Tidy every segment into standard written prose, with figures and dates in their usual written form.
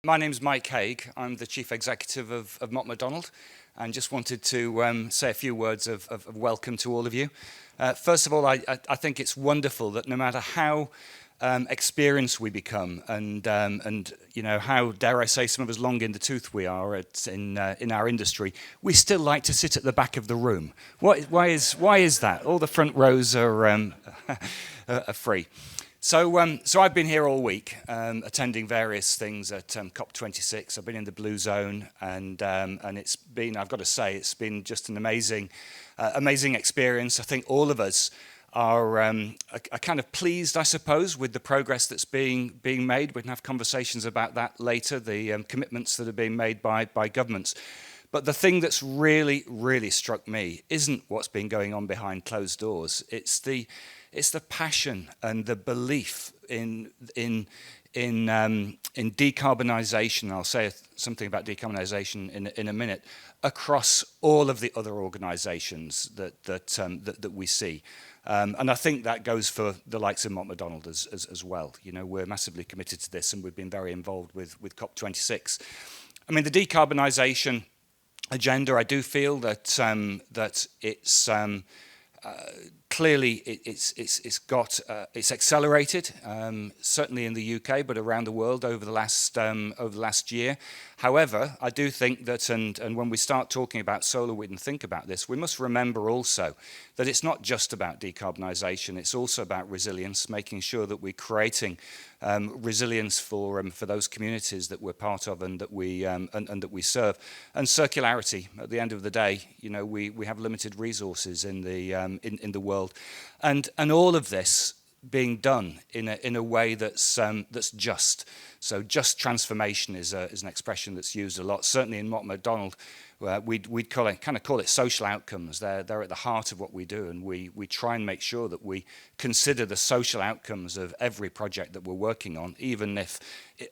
My name's Mike Haig. I'm the Chief Executive of Mott MacDonald, and just wanted to say a few words of welcome to all of you. First of all, I think it's wonderful that no matter how experienced we become, and you know how, dare I say, some of us long in the tooth we are in our industry, we still like to sit at the back of the room. Why is that? All the front rows are free. So I've been here all week, attending various things at COP26. I've been in the Blue Zone, and it's been, I've got to say, it's been just an amazing experience. I think all of us are kind of pleased, I suppose, with the progress that's being made. We can have conversations about that later, the commitments that are being made by governments. But the thing that's really struck me isn't what's been going on behind closed doors. It's the passion and the belief in decarbonisation. I'll say something about decarbonisation in a minute, across all of the other organisations that we see. And I think that goes for the likes of Mott MacDonald as well. You know, we're massively committed to this, and we've been very involved with COP26. I mean, the decarbonisation agenda, I do feel that it's clearly it's accelerated, certainly in the UK, but around the world over the last year. However, I do think that, and when we start talking about solar wind and think about this, we must remember also that it's not just about decarbonisation, it's also about resilience, making sure that we're creating resilience for those communities that we're part of and that we serve, and circularity. At the end of the day, you know, we have limited resources in the world, and all of this being done in a way that's just. So just transformation is an expression that's used a lot. Certainly in Mott MacDonald, we'd call it social outcomes. They're at the heart of what we do, and we try and make sure that we consider the social outcomes of every project that we're working on, even if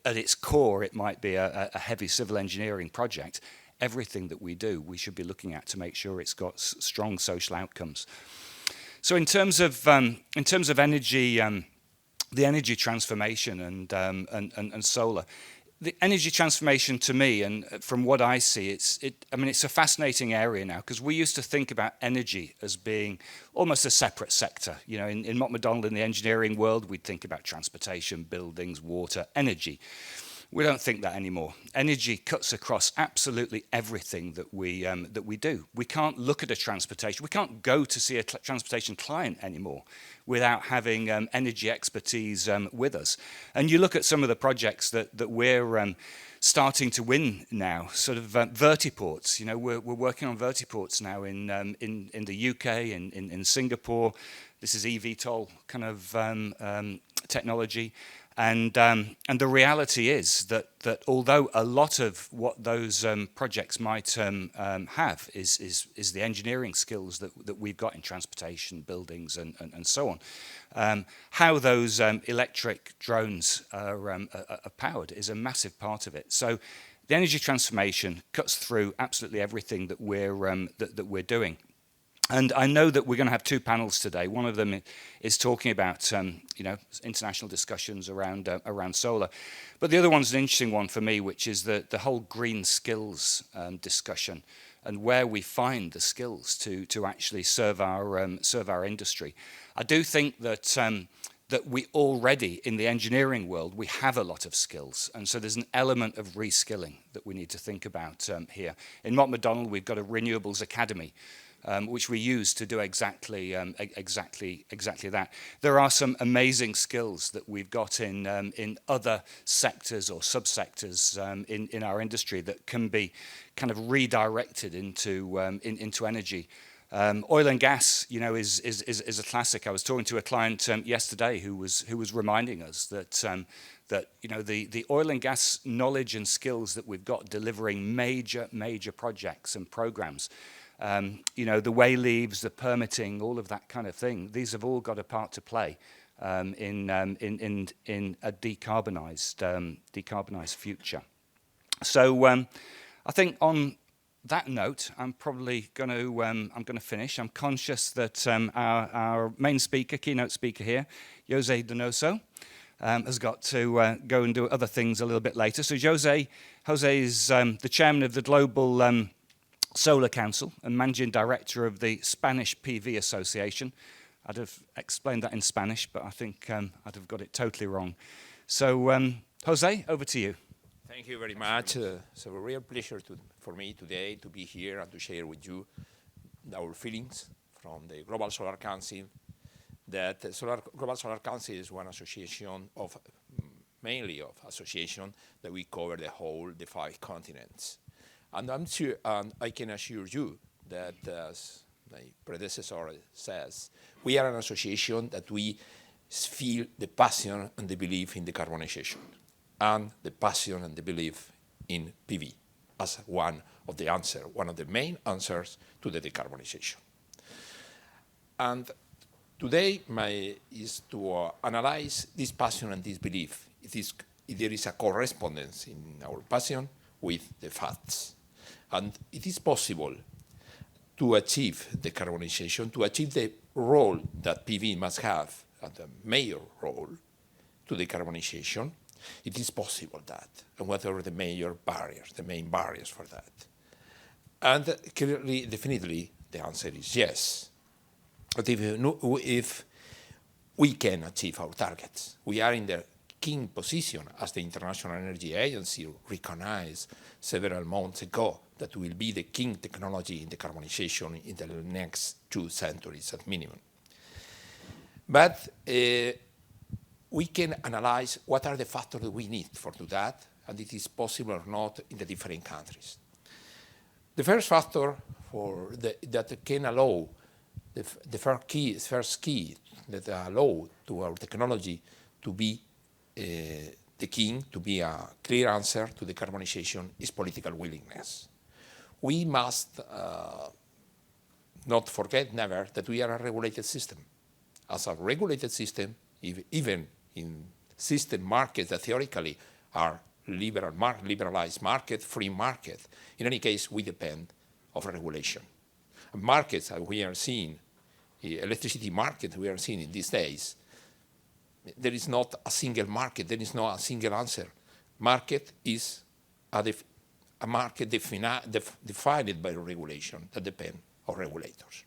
at its core it might be a heavy civil engineering project. Everything that we do, we should be looking at to make sure it's got strong social outcomes. So in terms of energy, the energy transformation and solar, the energy transformation to me, and from what I see, it's a fascinating area now, because we used to think about energy as being almost a separate sector. You know, in Mott MacDonald, in the engineering world, we'd think about transportation, buildings, water, energy. We don't think that anymore. Energy cuts across absolutely everything that we do. We can't look at a transportation. We can't go to see a transportation client anymore without having energy expertise with us. And you look at some of the projects that we're starting to win now, sort of vertiports. You know, we're working on vertiports now in the UK, in Singapore. This is eVTOL kind of technology. And the reality is that although a lot of what those projects might have is the engineering skills that we've got in transportation, buildings, and so on, how those electric drones are powered is a massive part of it. So the energy transformation cuts through absolutely everything that we're doing. And I know that we're going to have two panels today. One of them is talking about international discussions around solar, but the other one's an interesting one for me, which is the whole green skills discussion, and where we find the skills to actually serve our industry. I do think that we already, in the engineering world, we have a lot of skills, and so there's an element of reskilling that we need to think about here. In Mott MacDonald, we've got a Renewables Academy, which we use to do exactly that. There are some amazing skills that we've got in other sectors or subsectors in our industry that can be kind of redirected into energy. Oil and gas, you know, is a classic. I was talking to a client yesterday who was reminding us that you know, the oil and gas knowledge and skills that we've got delivering major projects and programs. You know, the way leaves, the permitting, all of that kind of thing. These have all got a part to play in a decarbonised future. So I think on that note, I'm probably going to finish. I'm conscious that our main speaker, keynote speaker here, Jose Donoso, has got to go and do other things a little bit later. So Jose is the chairman of the Global Solar Council and managing director of the Spanish PV Association. I'd have explained that in Spanish, but I think I'd have got it totally wrong. So Jose, over to you. Thank you very much. It's a real pleasure for me today to be here and to share with you our feelings from the Global Solar Council. That the Global Solar Council is one association of, mainly of association that we cover the 5 continents. And I'm sure, I can assure you that, as my predecessor says, we are an association that we feel the passion and the belief in decarbonization, and the passion and the belief in PV as one of the main answers to the decarbonization. And today is to analyze this passion and this belief. If there is a correspondence in our passion with the facts. And it is possible to achieve decarbonization, to achieve the role that PV must have, and the major role to decarbonization. It is possible that. And what are the major barriers, the main barriers for that? And clearly, definitely, the answer is yes. But if we can achieve our targets, we are in the king position, as the International Energy Agency recognized several months ago, that will be the king technology in decarbonization in the next 2 centuries at minimum. But we can analyze what are the factors that we need for do that, and it is possible or not in the different countries. The first factor that can allow, the first key that allow to our technology to be the king, to be a clear answer to decarbonization, is political willingness. We must not forget never that we are a regulated system. As a regulated system, even in system markets that theoretically are liberalized market, free market, in any case, we depend of regulation. Markets that we are seeing, electricity market we are seeing in these days, there is not a single market, there is not a single answer. Market is a market defined by regulation that depend on regulators.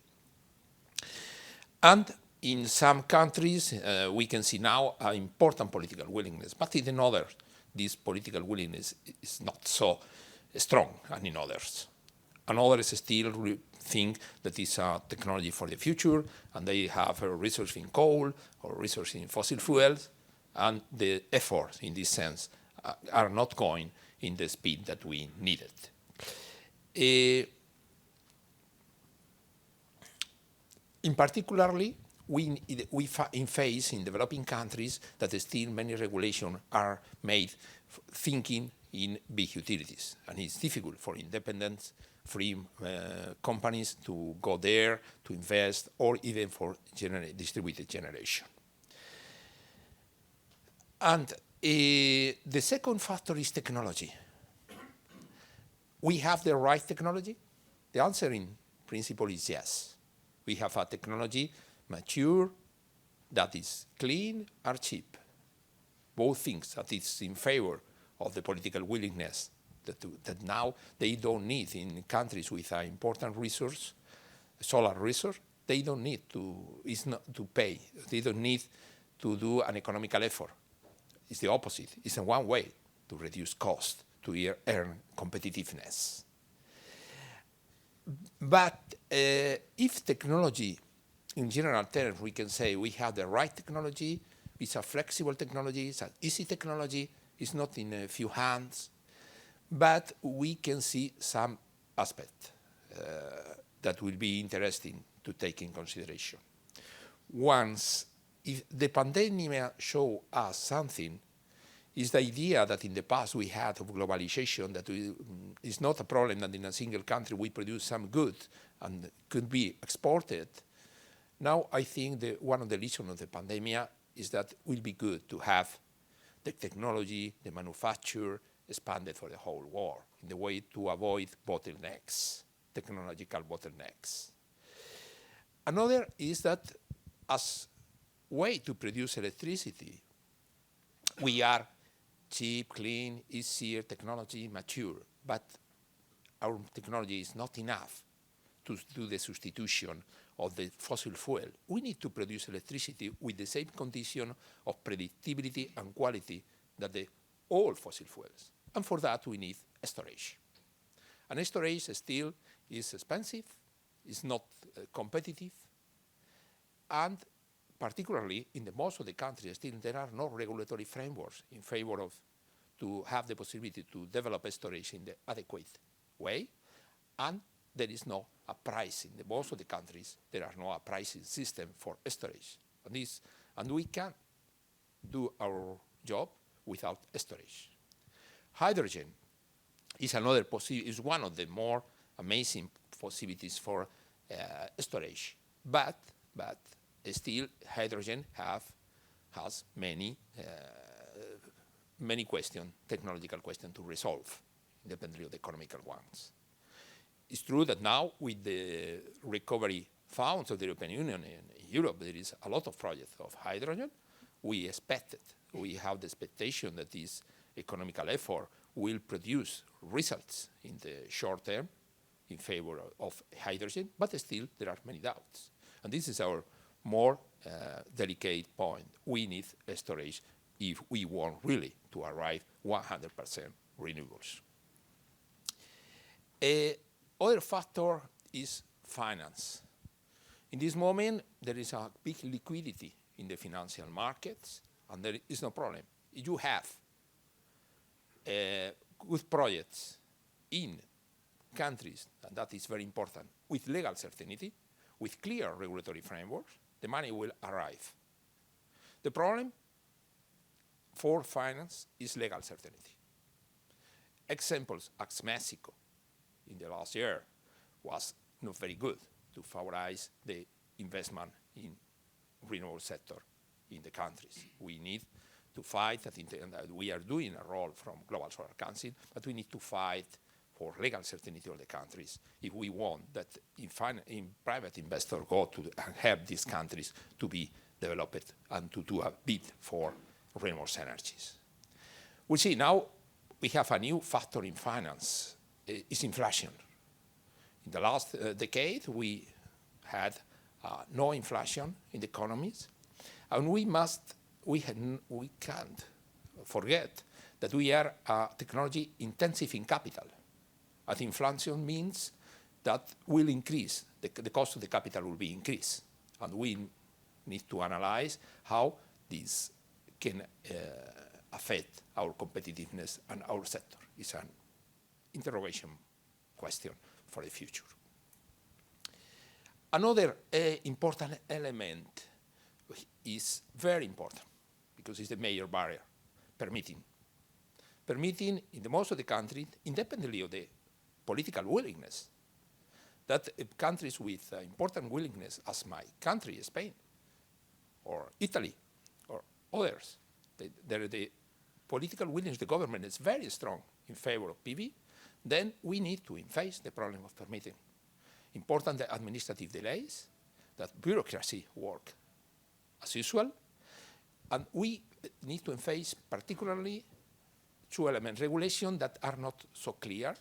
And in some countries, we can see now an important political willingness, but in others, this political willingness is not so strong as in others. And others still think that it's a technology for the future, and they have a resource in coal or resource in fossil fuels, and the efforts in this sense are not going in the speed that we needed. In particularly, we face in developing countries that still many regulations are made thinking in big utilities, and it's difficult for independent, free companies to go there, to invest, or even for distributed generation. And the second factor is technology. We have the right technology? The answer in principle is yes. We have a technology mature, that is clean or cheap. Both things that is in favor of the political willingness that now they don't need in countries with an important resource, solar resource, they don't need to pay. They don't need to do an economical effort. It's the opposite. It's in one way to reduce cost, to earn competitiveness. But if technology, in general terms, we can say we have the right technology, it's a flexible technology, it's an easy technology, it's not in a few hands, but we can see some aspect that will be interesting to take in consideration. If the pandemic show us something, is the idea that in the past we had of globalization, that is not a problem that in a single country we produce some good and could be exported. Now I think that one of the lessons of the pandemic is that it will be good to have the technology, the manufacture expanded for the whole world in the way to avoid bottlenecks, technological bottlenecks. Another is that as way to produce electricity, We are cheap, clean, easier technology, mature, but our technology is not enough to do the substitution of the fossil fuel. We need to produce electricity with the same condition of predictability and quality that the all fossil fuels. And for that, we need storage. And storage still is expensive, is not competitive, and particularly in the most of the countries, still there are no regulatory frameworks in favor of to have the possibility to develop storage in the adequate way, and there is no a price in the most of the countries. There are no a pricing system for storage, and we can do our job without storage. Hydrogen is another is one of the more amazing possibilities for storage, but still hydrogen has many questions, technological questions to resolve, independently of the economical ones. It's true that now with the recovery funds of the European Union and Europe, there is a lot of projects of hydrogen. We have the expectation that this economical effort will produce results in the short term in favor of hydrogen, but still there are many doubts. And this is our more delicate point. We need storage if we want really to arrive 100% renewables. Other factor is finance. In this moment, there is a big liquidity in the financial markets, and there is no problem. If you have good projects in countries, and that is very important, with legal certainty, with clear regulatory frameworks, the money will arrive. The problem for finance is legal certainty. Examples, as Mexico in the last year was not very good to favorize the investment in renewable sector in the countries. We need to fight, that we are doing a role from Global Solar Council, but we need to fight for legal certainty of the countries if we want that in private investors go to help these countries to be developed and to do a bid for renewable energies. We see now we have a new factor in finance, is inflation. In the last decade, we had no inflation in the economies, and we can't forget that we are technology intensive in capital. As inflation means that will increase, the cost of the capital will be increased, and we need to analyze how this can affect our competitiveness and our sector. It's an interrogation question for the future. Another important element is very important because it's the major barrier, permitting. Permitting in the most of the countries, independently of the political willingness, that countries with important willingness, as my country, Spain, or Italy, or others, the political willingness of the government is very strong in favor of PV, then we need to face the problem of permitting. Important the administrative delays, that bureaucracy work as usual, and we need to face particularly two elements, regulation that are not so clear.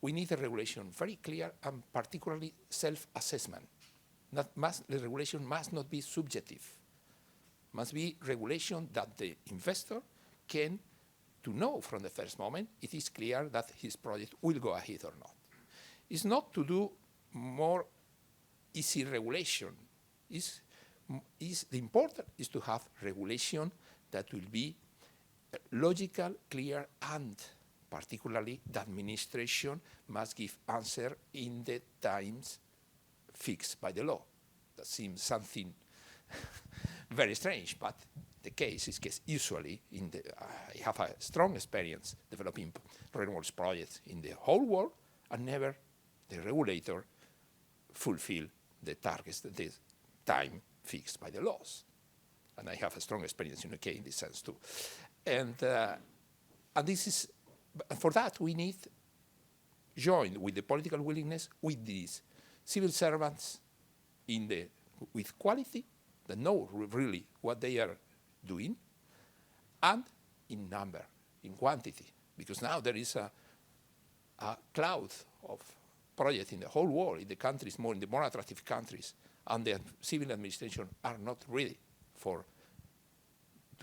We need a regulation very clear and particularly self-assessment. The regulation must not be subjective. Must be regulation that the investor can to know from the first moment it is clear that his project will go ahead or not. It's not to do more easy regulation. The important is to have regulation that will be logical, clear, and particularly the administration must give answer in the times fixed by the law. That seems something very strange, but the case is usually I have a strong experience developing renewables projects in the whole world, and never the regulator fulfill the targets, the time fixed by the laws. And I have a strong experience in UK in this sense too. And this is, for that we need join with the political willingness with these civil servants with quality that know really what they are doing, and in number, in quantity, because now there is a cloud of projects in the whole world, in the countries, in the more attractive countries, and the civil administration are not ready to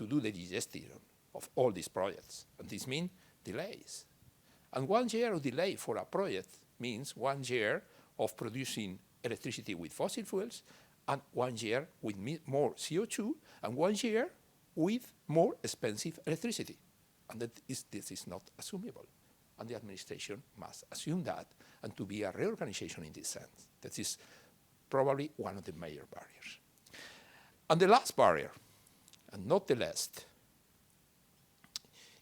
do the digestion of all these projects. And this means delays. And 1 year of delay for a project means 1 year of producing electricity with fossil fuels, and 1 year with more CO2, and 1 year with more expensive electricity. And this is not assumable. And the administration must assume that, and to be a reorganization in this sense. That is probably one of the major barriers. And the last barrier, and not the least,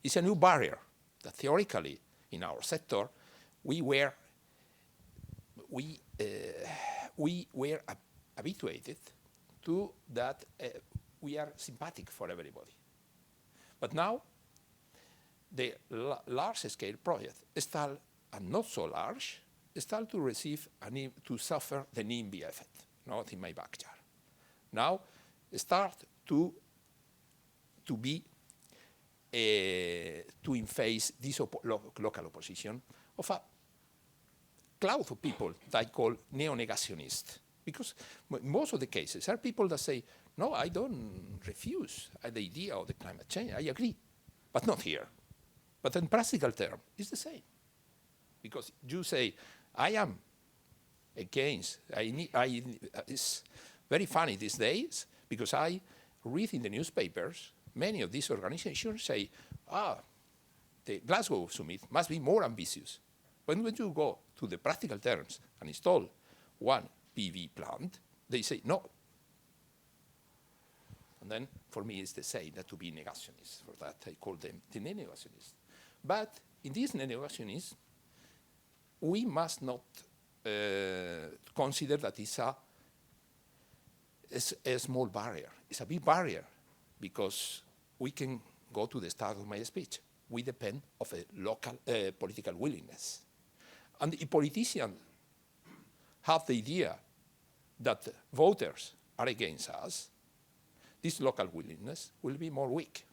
is a new barrier that theoretically in our sector we were habituated to, that we are sympathetic for everybody. But now the large-scale project start, and not so large, start to receive to suffer the NIMBY effect, not in my backyard. Now start to be to face this local opposition of a cloud of people that I call neo-negationists. Because most of the cases are people that say, no, I don't refuse the idea of the climate change, I agree, but not here. But in practical terms, it's the same. Because you say, I am against, it's very funny these days, because I read in the newspapers, many of these organizations say, the Glasgow summit must be more ambitious. When you go to the practical terms and install one PV plant, they say no. And then for me it's the same, that to be negationists. For that I call them the negationists. But in these negationists, we must not consider that it's a small barrier. It's a big barrier, because we can go to the start of my speech. We depend of a local political willingness. And if politicians have the idea that voters are against us, this local willingness will be more weak.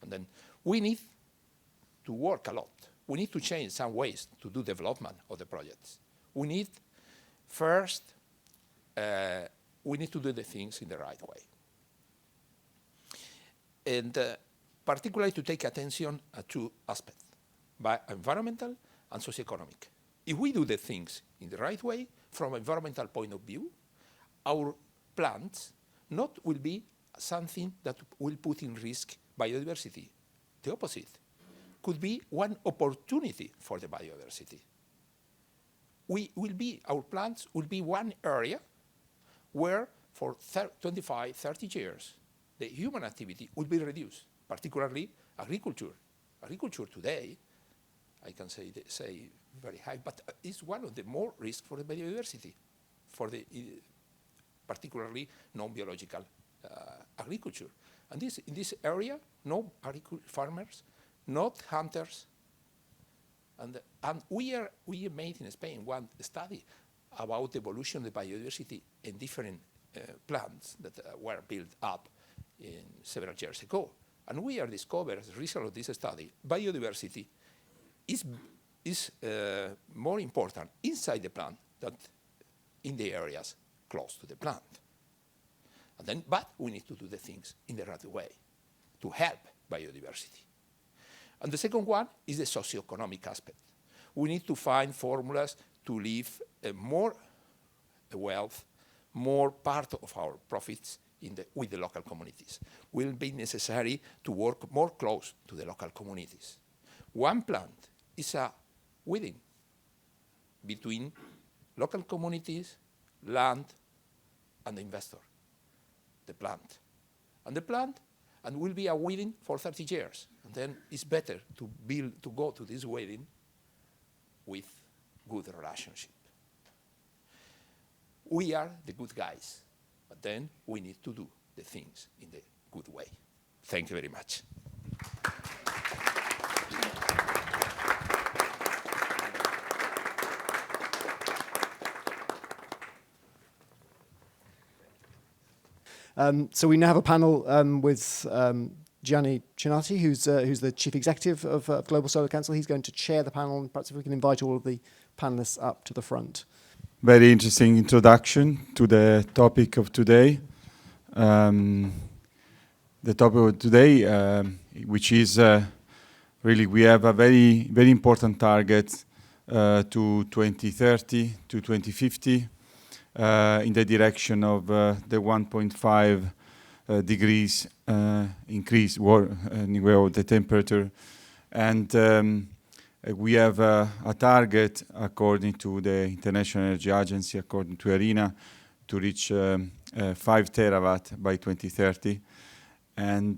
And then we need to work a lot. We need to change some ways to do development of the projects. We need, first, we need to do the things in the right way. And particularly to take attention to two aspects, by environmental and socioeconomic. If we do the things in the right way, from an environmental point of view, our plants not will be something that will put in risk biodiversity. The opposite. Could be one opportunity for the biodiversity. Our plants will be one area where for 25, 30 years, the human activity will be reduced, particularly agriculture. Agriculture today, I can say very high, but it's one of the more risk for the biodiversity, for the particularly non-biological agriculture. And in this area, no farmers, not hunters. And we made in Spain one study about the evolution of the biodiversity in different plants that were built up in several years ago. And we are discovered, as a result of this study, biodiversity is more important inside the plant than in the areas close to the plant. And then, but we need to do the things in the right way to help biodiversity. And the second one is the socioeconomic aspect. We need to find formulas to leave more wealth, more part of our profits with the local communities. Will be necessary to work more close to the local communities. One plant is a wedding between local communities, land, and the investor, the plant. And the plant will be a wedding for 30 years. And then it's better to go to this wedding with good relationship. We are the good guys, but then we need to do the things in the good way. Thank you very much. So we now have a panel with Gianni Chianetta, who's the Chief Executive of Global Solar Council. He's going to chair the panel, and perhaps if we can invite all of the panelists up to the front. Very interesting introduction to the topic of today. The topic of today, which is really, we have a very, very important target to 2030 to 2050 in the direction of the 1.5 degrees increase anyway of the temperature. And we have a target, according to the International Energy Agency, according to ARENA, to reach 5 terawatt by 2030. And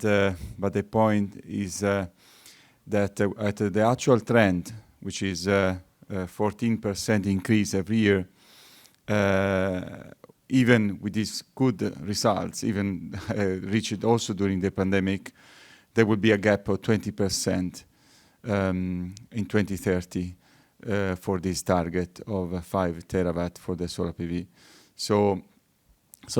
but the point is that at the actual trend, which is 14% increase every year, even with these good results, even reached also during the pandemic, there will be a gap of 20% in 2030 for this target of 5 terawatt for the solar PV. So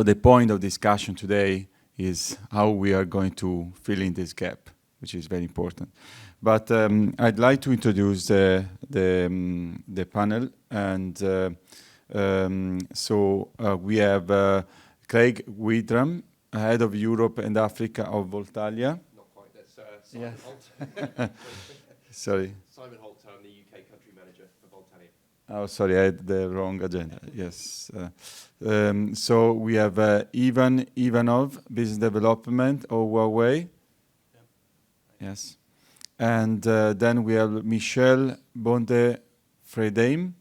the point of discussion today is how we are going to fill in this gap, which is very important. But I'd like to introduce the panel, and we have Craig Widram, Head of Europe and Africa of Voltalia. Not quite, that's Simon Yeah. Holt. Sorry. Simon Holt, I'm the UK Country Manager for Voltalia. Oh, sorry, I had the wrong agenda. Yes. So we have Ivan Ivanov, Business Development of Huawei. Yep. Yes. And then we have Michel Bonde-Fredaim,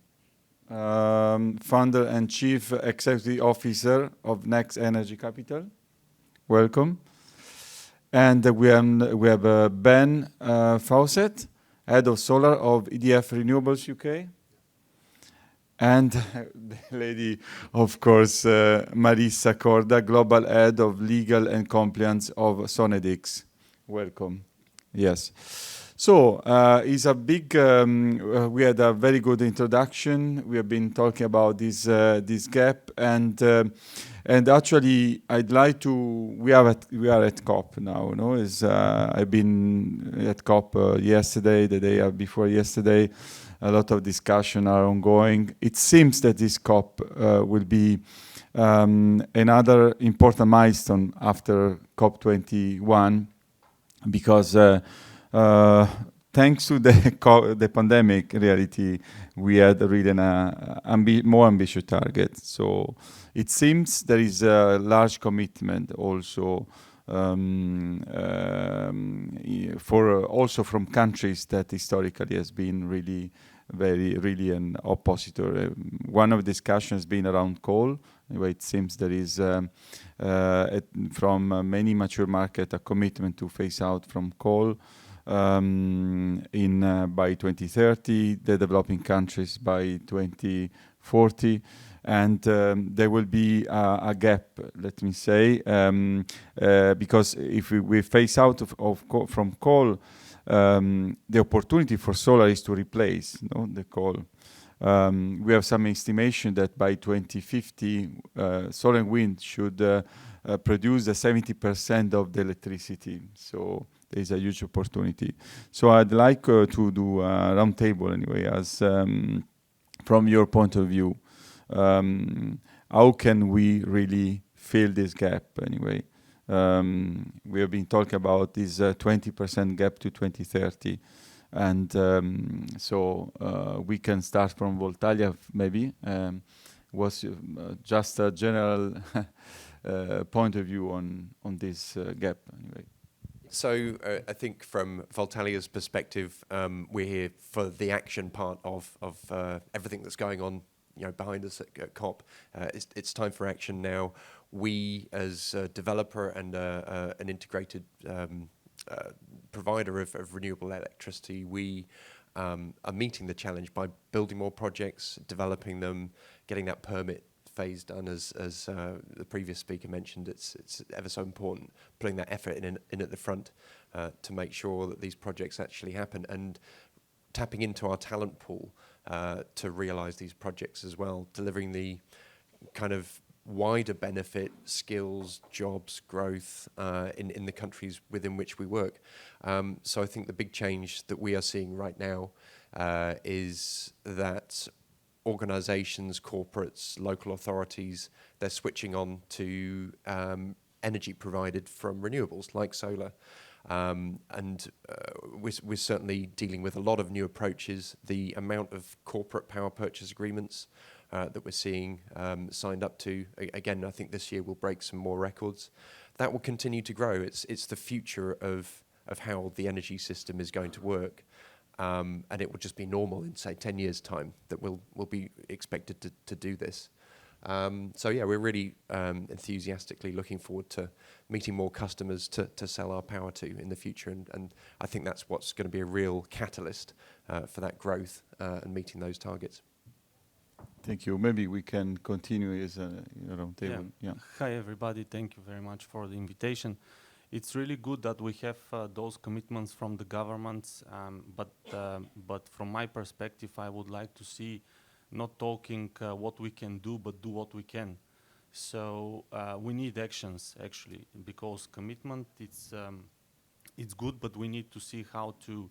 Founder and Chief Executive Officer of Next Energy Capital. Welcome. And we have Ben Fawcett, Head of Solar of EDF Renewables UK. And the lady, of course, Marissa Corda, Global Head of Legal and Compliance of Sonnedix. Welcome. Yes. So it's a big, we had a very good introduction. We have been talking about this gap, and actually I'd like to, we are at COP now, no? I've been at COP yesterday, the day before yesterday. A lot of discussion are ongoing. It seems that this COP will be another important milestone after COP21, because thanks to the pandemic reality, we had really a more ambitious target. So it seems there is a large commitment also for also from countries that historically has been really an oppositor. One of the discussions been around coal. Anyway, it seems there is from many mature markets a commitment to phase out from coal by 2030, the developing countries by 2040. And there will be a gap, let me say, because if we phase out from coal, the opportunity for solar is to replace the coal. We have some estimation that by 2050, solar and wind should produce 70% of the electricity. So there is a huge opportunity. So I'd like to do a roundtable anyway, as from your point of view. How can we really fill this gap anyway? We have been talking about this 20% gap to 2030. And so we can start from Voltalia maybe. What's just a general point of view on this gap anyway? So I think from Voltalia's perspective, we're here for the action part of everything that's going on, behind us at COP. It's time for action now. We, as a developer and an integrated provider of renewable electricity, we are meeting the challenge by building more projects, developing them, getting that permit phase done, as the previous speaker mentioned. It's ever so important, putting that effort in at the front to make sure that these projects actually happen, and tapping into our talent pool to realise these projects as well, delivering the kind of wider benefit skills, jobs, growth in the countries within which we work. So I think the big change that we are seeing right now is that organisations, corporates, local authorities, they're switching on to energy provided from renewables like solar. We're certainly dealing with a lot of new approaches. The amount of corporate power purchase agreements that we're seeing signed up to, again, I think this year will break some more records. That will continue to grow. It's the future of how the energy system is going to work. And it will just be normal in, say, 10 years' time that we'll be expected to do this. So yeah, we're really enthusiastically looking forward to meeting more customers to sell our power to in the future, and I think that's what's going to be a real catalyst for that growth and meeting those targets. Thank you. Maybe we can continue as a round table. Yeah. Hi everybody, thank you very much for the invitation. It's really good that we have those commitments from the governments, but from my perspective, I would like to see not talking what we can do, but do what we can. So we need actions actually, because commitment it's good, but we need to see how to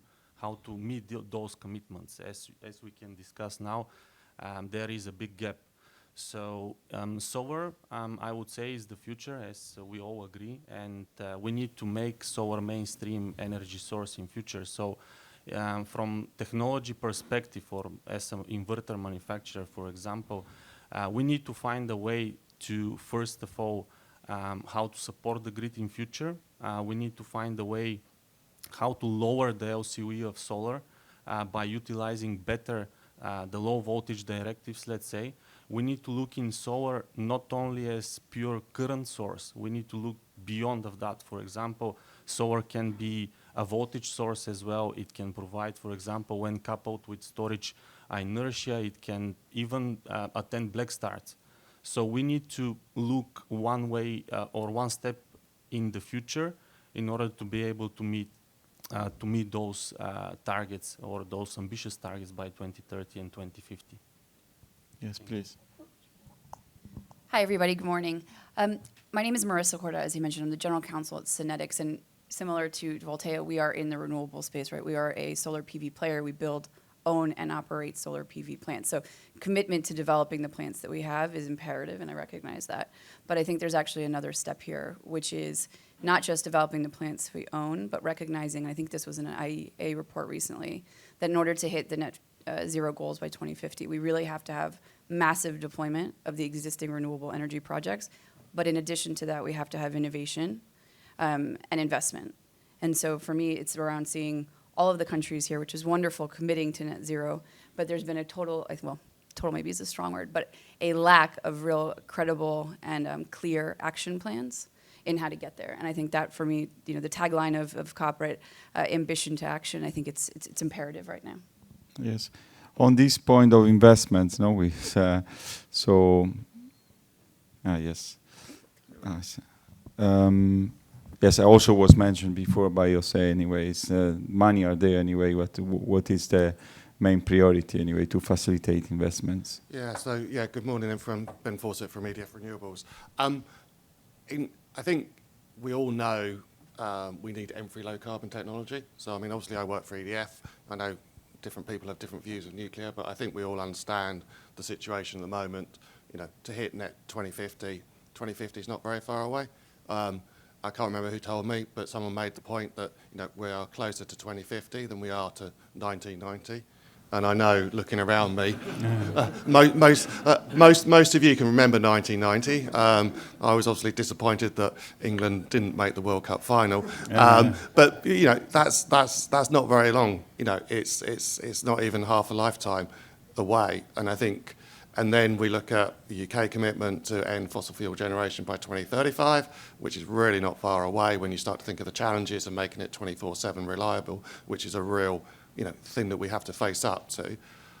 meet those commitments. As we can discuss now, there is a big gap. So solar, I would say, is the future, as we all agree, and we need to make solar mainstream energy source in future. So from technology perspective, or as an inverter manufacturer, for example, we need to find a way to, first of all, how to support the grid in future. We need to find a way how to lower the LCOE of solar by utilizing better the low voltage directives, let's say. We need to look in solar not only as pure current source, we need to look beyond of that. For example, solar can be a voltage source as well. It can provide, for example, when coupled with storage inertia, it can even attend black starts. So we need to look one way or one step in the future in order to be able to meet those targets, or those ambitious targets, by 2030 and 2050. Yes, please. Hi, everybody. Good morning. My name is Marissa Corda. As you mentioned, I'm the general counsel at Sonnedix, and similar to Voltalia, we are in the renewable space, right? We are a solar PV player. We build, own, and operate solar PV plants. So commitment to developing the plants that we have is imperative, and I recognize that. But I think there's actually another step here, which is not just developing the plants we own, but recognizing, I think this was in an IEA report recently, that in order to hit the net zero goals by 2050, we really have to have massive deployment of the existing renewable energy projects. But in addition to that, we have to have innovation and investment. And so for me, it's around seeing all of the countries here, which is wonderful, committing to net zero, but there's been a total maybe is a strong word, but a lack of real credible and clear action plans in how to get there. And I think that, for me, the tagline of COP, right, ambition to action, I think it's imperative right now. Yes. On this point of investments, yes. Yes, I also was mentioned before by Jose anyways, money are there anyway, what is the main priority anyway to facilitate investments? Yeah, good morning everyone, Ben Fawcett from EDF Renewables. I think we all know we need M3 low carbon technology. So I mean, obviously I work for EDF, I know different people have different views of nuclear, but I think we all understand the situation at the moment. To hit net 2050 is not very far away. I can't remember who told me, but someone made the point that we are closer to 2050 than we are to 1990. And I know, looking around me, most of you can remember 1990. I was obviously disappointed that England didn't make the World Cup final. But that's not very long. It's not even half a lifetime away. And I think, and then we look at the UK commitment to end fossil fuel generation by 2035, which is really not far away when you start to think of the challenges of making it 24/7 reliable, which is a real thing that we have to face up to.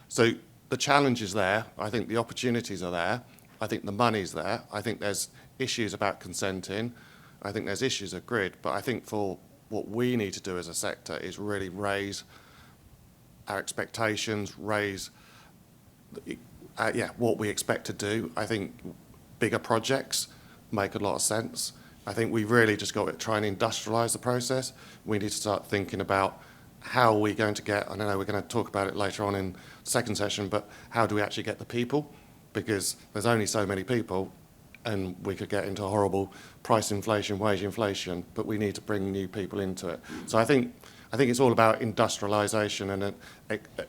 So the challenge is there. I think the opportunities are there. I think the money's there. I think there's issues about consenting. I think there's issues of grid. But I think for what we need to do as a sector is really raise our expectations, raise what we expect to do. I think bigger projects make a lot of sense. I think we really just got to try and industrialise the process. We need to start thinking about how are we going to get, I don't know, we're going to talk about it later on in the second session, but how do we actually get the people? Because there's only so many people, and we could get into horrible price inflation, wage inflation, but we need to bring new people into it. So I think it's all about industrialisation and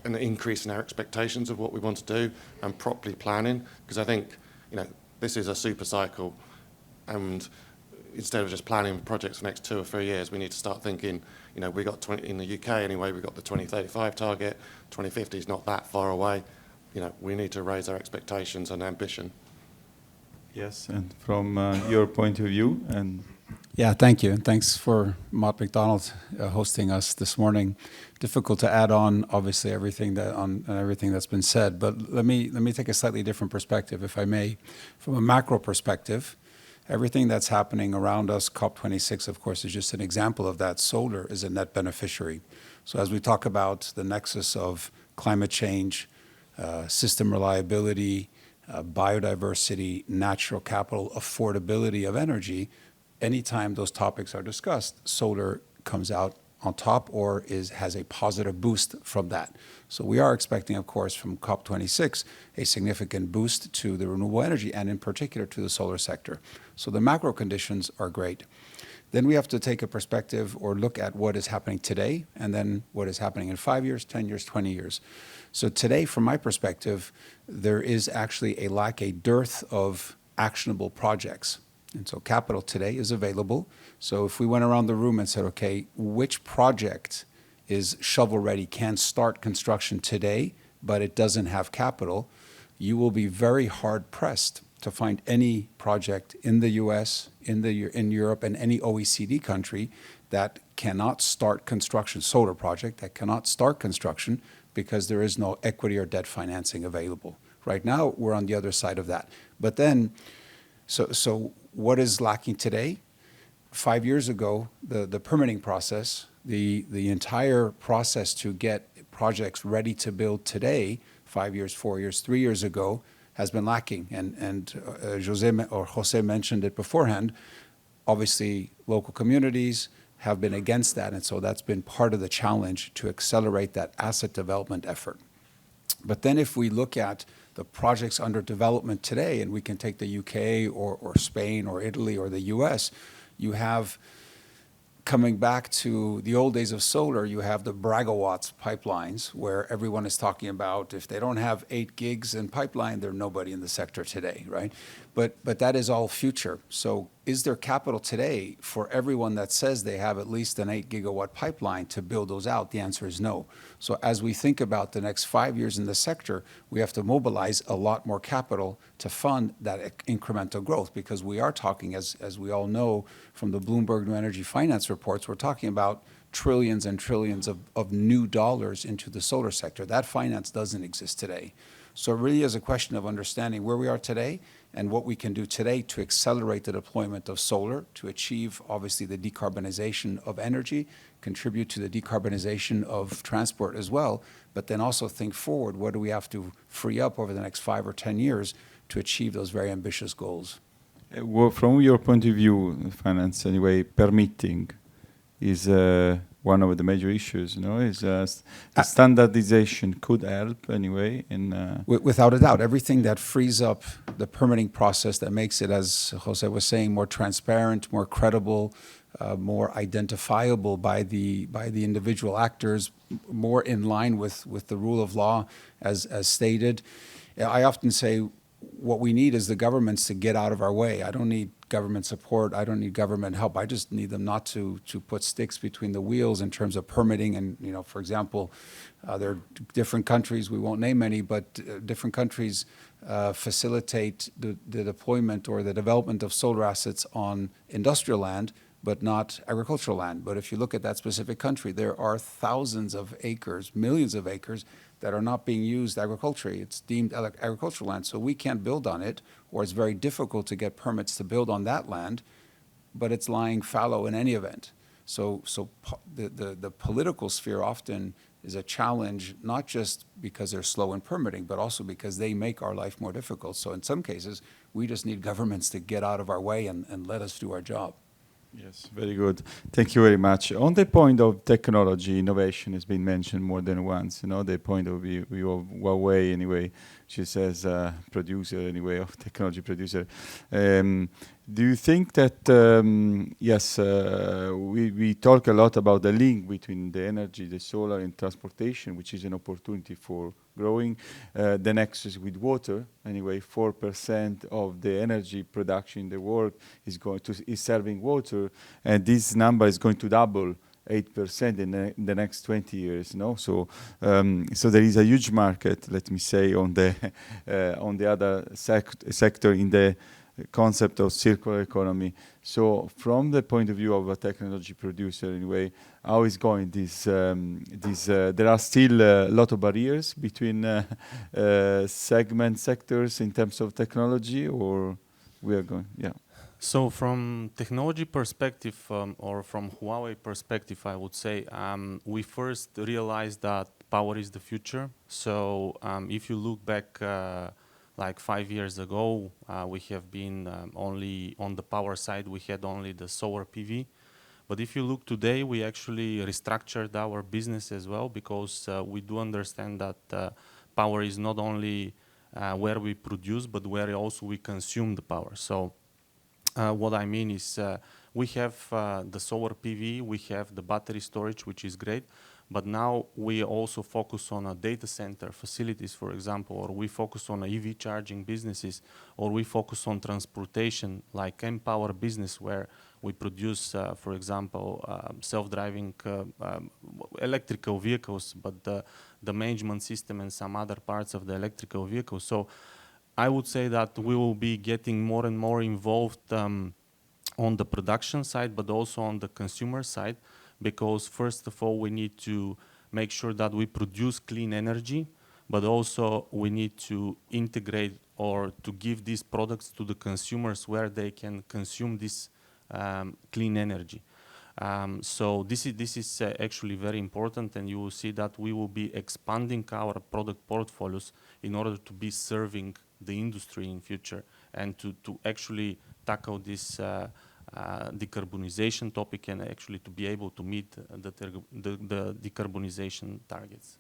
an increase in our expectations of what we want to do and properly planning, because I think, this is a super cycle, and instead of just planning projects for the next 2 or 3 years, we need to start thinking, we got in the UK anyway, we've got the 2035 target, 2050 is not that far away. We need to raise our expectations and ambition. Yes, and from your point of view, and yeah, thank you, and thanks for Mott MacDonald hosting us this morning. Difficult to add on, obviously, everything that's been said, but let me take a slightly different perspective, if I may. From a macro perspective, everything that's happening around us, COP26, of course, is just an example of that. Solar is a net beneficiary. So as we talk about the nexus of climate change, system reliability, biodiversity, natural capital, affordability of energy, anytime those topics are discussed, solar comes out on top or has a positive boost from that. So we are expecting, of course, from COP26, a significant boost to the renewable energy and in particular to the solar sector. So the macro conditions are great. Then we have to take a perspective or look at what is happening today and then what is happening in 5 years, 10 years, 20 years. So today, from my perspective, there is actually a dearth of actionable projects. And so capital today is available. So if we went around the room and said, okay, which project is shovel-ready, can start construction today, but it doesn't have capital, you will be very hard-pressed to find any project in the US, in Europe, and any OECD country that cannot start construction, solar project, that cannot start construction because there is no equity or debt financing available. Right now, we're on the other side of that. But then, so what is lacking today? 5 years ago, the permitting process, the entire process to get projects ready to build today, 5 years, 4 years, 3 years ago, has been lacking. And Jose mentioned it beforehand. Obviously, local communities have been against that, and so that's been part of the challenge to accelerate that asset development effort. But then if we look at the projects under development today, and we can take the UK or Spain or Italy or the US, you have, coming back to the old days of solar, you have the bragawatts pipelines where everyone is talking about if they don't have 8 gigs in pipeline, they're nobody in the sector today, right? But that is all future. So is there capital today for everyone that says they have at least an 8 gigawatt pipeline to build those out? The answer is no. So as we think about the next 5 years in the sector, we have to mobilize a lot more capital to fund that incremental growth, because we are talking, as we all know from the Bloomberg New Energy Finance reports, we're talking about trillions and trillions of new dollars into the solar sector. That finance doesn't exist today. So it really is a question of understanding where we are today and what we can do today to accelerate the deployment of solar, to achieve, obviously, the decarbonization of energy, contribute to the decarbonization of transport as well, but then also think forward, what do we have to free up over the next 5 or 10 years to achieve those very ambitious goals? Well, from your point of view, finance anyway, permitting is one of the major issues, is standardization could help anyway. Without a doubt, everything that frees up the permitting process, that makes it, as Jose was saying, more transparent, more credible, more identifiable by the individual actors, more in line with the rule of law, as stated. I often say what we need is the governments to get out of our way. I don't need government support. I don't need government help. I just need them not to put sticks between the wheels in terms of permitting. And, for example, there are different countries, we won't name any, but different countries facilitate the deployment or the development of solar assets on industrial land, but not agricultural land. But if you look at that specific country, there are thousands of acres, millions of acres that are not being used agriculturally. It's deemed agricultural land, so we can't build on it, or it's very difficult to get permits to build on that land, but it's lying fallow in any event. The political sphere often is a challenge, not just because they're slow in permitting, but also because they make our life more difficult. So in some cases, we just need governments to get out of our way and let us do our job. Yes, very good. Thank you very much. On the point of technology, innovation has been mentioned more than once. You know, the point of view of Huawei, anyway, she says producer, anyway, of technology producer. Do you think that, yes, we talk a lot about the link between the energy, the solar and transportation, which is an opportunity for growing. The nexus with water, anyway, 4% of the energy production in the world is serving water, and this number is going to double 8% in the next 20 years. No, so there is a huge market, let me say, on the other sector in the concept of circular economy. So from the point of view of a technology producer, anyway, how is going this? There are still a lot of barriers between sectors in terms of technology, or we are going, yeah. So from technology perspective, or from Huawei perspective, I would say, we first realized that power is the future. So if you look back like 5 years ago, we have been only on the power side, we had only the solar PV. But if you look today, we actually restructured our business as well, because we do understand that power is not only where we produce, but where also we consume the power. So what I mean is we have the solar PV, we have the battery storage, which is great, but now we also focus on a data center facilities, for example, or we focus on EV charging businesses, or we focus on transportation, like Empower business, where we produce, for example, self-driving electrical vehicles, but the management system and some other parts of the electrical vehicles. So I would say that we will be getting more and more involved on the production side, but also on the consumer side, because first of all, we need to make sure that we produce clean energy, but also we need to integrate or to give these products to the consumers where they can consume this clean energy. So this is actually very important, and you will see that we will be expanding our product portfolios in order to be serving the industry in future and to actually tackle this decarbonization topic and actually to be able to meet the decarbonization targets.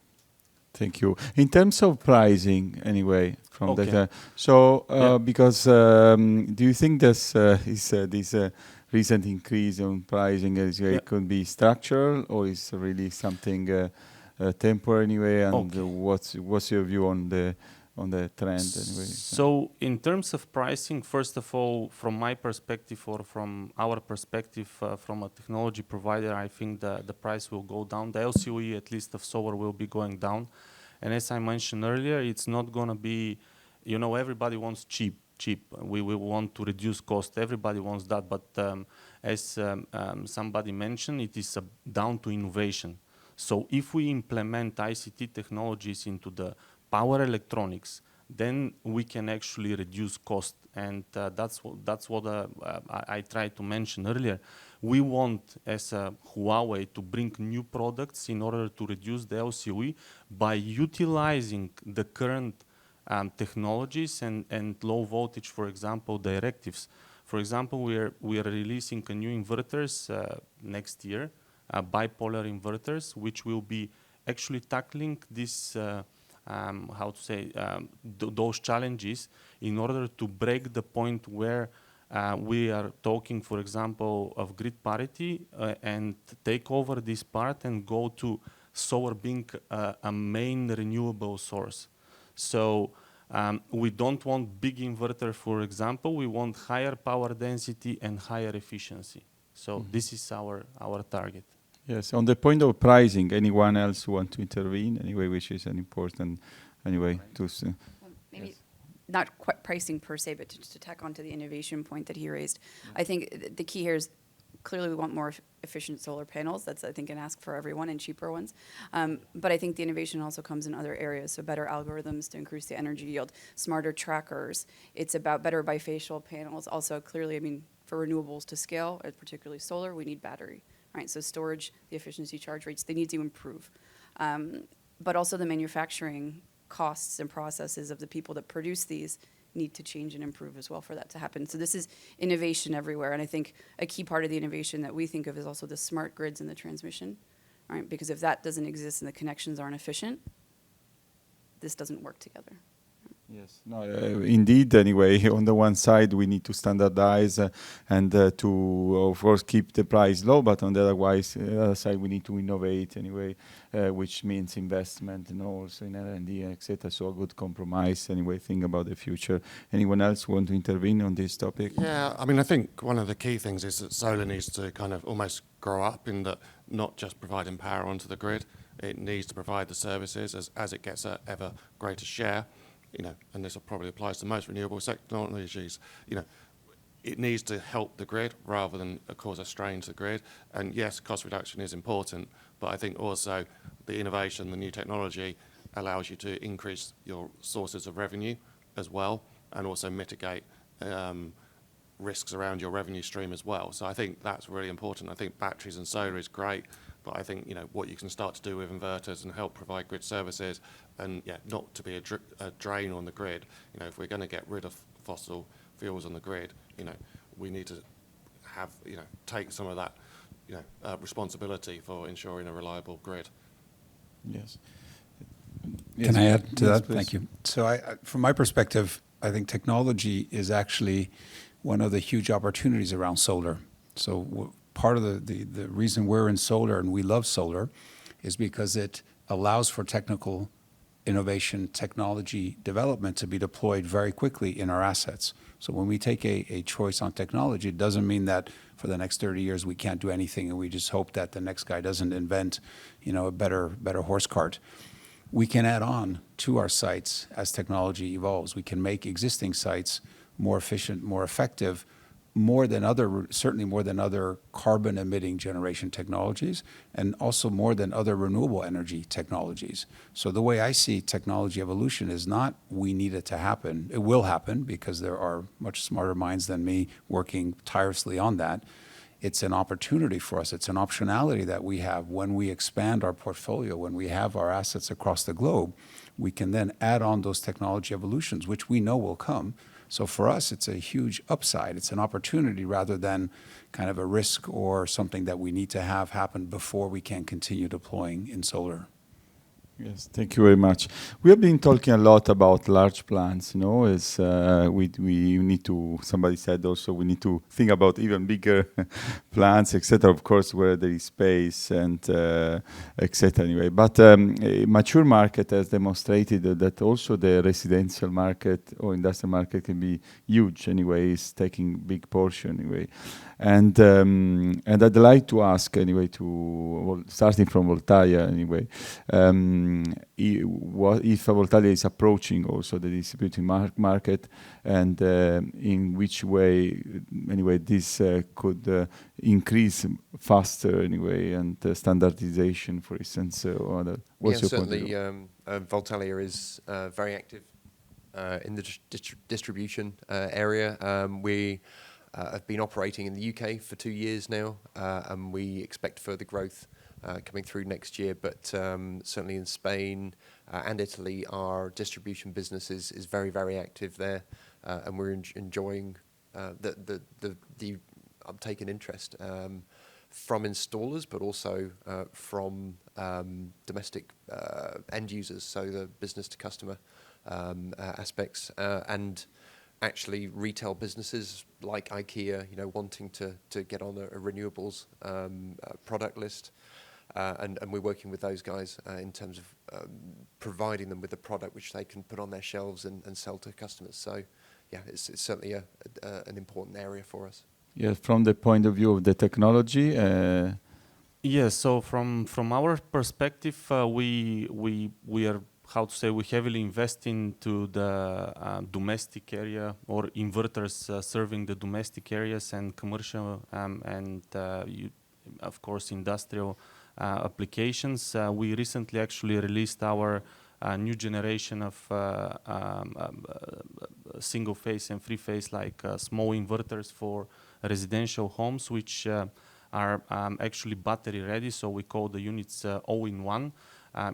Thank you. In terms of pricing, anyway, from Okay. that, so Yeah. because do you think this recent increase on pricing Yeah. could be structural, or is really something temporary anyway? And Okay. what's your view on the trend anyway? So in terms of pricing, first of all, from my perspective or from our perspective, from a technology provider, I think the price will go down. The LCOE, at least of solar, will be going down. And as I mentioned earlier, it's not going to be, you know, everybody wants cheap. We want to reduce cost. Everybody wants that. But as somebody mentioned, it is down to innovation. So if we implement ICT technologies into the power electronics, then we can actually reduce cost. And that's what I tried to mention earlier. We want, as Huawei, to bring new products in order to reduce the LCOE by utilizing the current technologies and low voltage, for example, directives. For example, we are releasing a new inverters next year, bipolar inverters, which will be actually tackling this those challenges in order to break the point where we are talking, for example, of grid parity and take over this part and go to solar being a main renewable source. So we don't want big inverter, for example. We want higher power density and higher efficiency. So this is our target. Yes, on the point of pricing, anyone else want to intervene anyway, which is an important anyway to see. Maybe Yes. not quite pricing per se, but to tack onto the innovation point that he raised. I think the key here is clearly we want more efficient solar panels. That's, I think, an ask for everyone, and cheaper ones. But I think the innovation also comes in other areas. So better algorithms to increase the energy yield, smarter trackers. It's about better bifacial panels. Also, clearly, I mean, for renewables to scale, particularly solar, we need battery right? So storage, the efficiency charge rates, they need to improve. But also the manufacturing costs and processes of the people that produce these need to change and improve as well for that to happen. So this is innovation everywhere. And I think a key part of the innovation that we think of is also the smart grids and the transmission, right? Because if that doesn't exist and the connections aren't efficient, this doesn't work together. Yes, no, indeed. Anyway, on the one side, we need to standardize and to, of course, keep the price low. But on the other side, we need to innovate anyway, which means investment and also in R&D, etc. So a good compromise anyway. Think about the future. Anyone else want to intervene on this topic? Yeah, I mean, I think one of the key things is that solar needs to kind of almost grow up in that not just providing power onto the grid. It needs to provide the services as it gets an ever greater share. You know, and this probably applies to most renewable technologies. You know, it needs to help the grid rather than cause a strain to the grid. And yes, cost reduction is important, but I think also the innovation, the new technology allows you to increase your sources of revenue as well, and also mitigate risks around your revenue stream as well. So I think that's really important. I think batteries and solar is great, but I think, you know, what you can start to do with inverters and help provide grid services, and yeah, not to be a drain on the grid. You know, if we're going to get rid of fossil fuels on the grid, you know, we need to have, you know, take some of that, you know, responsibility for ensuring a reliable grid. Yes. Can I add to that? Please. Thank you. So from my perspective, I think technology is actually one of the huge opportunities around solar. So part of the reason we're in solar and we love solar is because it allows for technical innovation, technology development to be deployed very quickly in our assets. So when we take a choice on technology, it doesn't mean that for the next 30 years we can't do anything and we just hope that the next guy doesn't invent, you know, a better horse cart. We can add on to our sites as technology evolves. We can make existing sites more efficient, more effective, certainly more than other carbon emitting generation technologies, and also more than other renewable energy technologies. So the way I see technology evolution is not we need it to happen. It will happen because there are much smarter minds than me working tirelessly on that. It's an opportunity for us. It's an optionality that we have when we expand our portfolio, when we have our assets across the globe. We can then add on those technology evolutions, which we know will come. So for us, it's a huge upside. It's an opportunity rather than kind of a risk or something that we need to have happen before we can continue deploying in solar. Yes, thank you very much. We have been talking a lot about large plants, you know, as we need to, somebody said also we need to think about even bigger plants, etc. Of course, where there is space and etc. Anyway, but a mature market has demonstrated that also the residential market or industrial market can be huge anyway, is taking big portion anyway. And I'd like to ask anyway, starting from Voltalia anyway, if Voltalia is approaching also the distributed market, and in which way anyway this could increase faster anyway, and standardization, for instance, or other. What's your point of view? Voltalia is very active in the distribution area. We have been operating in the UK for 2 years now, and we expect further growth coming through next year. But certainly in Spain and Italy, our distribution business is very, very active there, and we're enjoying the uptake and interest from installers, but also from domestic end users, so the business to customer aspects, and actually retail businesses like IKEA, you know, wanting to get on a renewables product list, and we're working with those guys in terms of providing them with a product which they can put on their shelves and sell to customers. So yeah, it's certainly an important area for us. Yeah, from the point of view of the technology. Yes, so from our perspective, we are, how to say, we heavily invest into the domestic area, or inverters serving the domestic areas and commercial and of course industrial applications. We recently actually released our new generation of single phase and three phase, like small inverters for residential homes, which are actually battery ready, so we call the units all-in-one.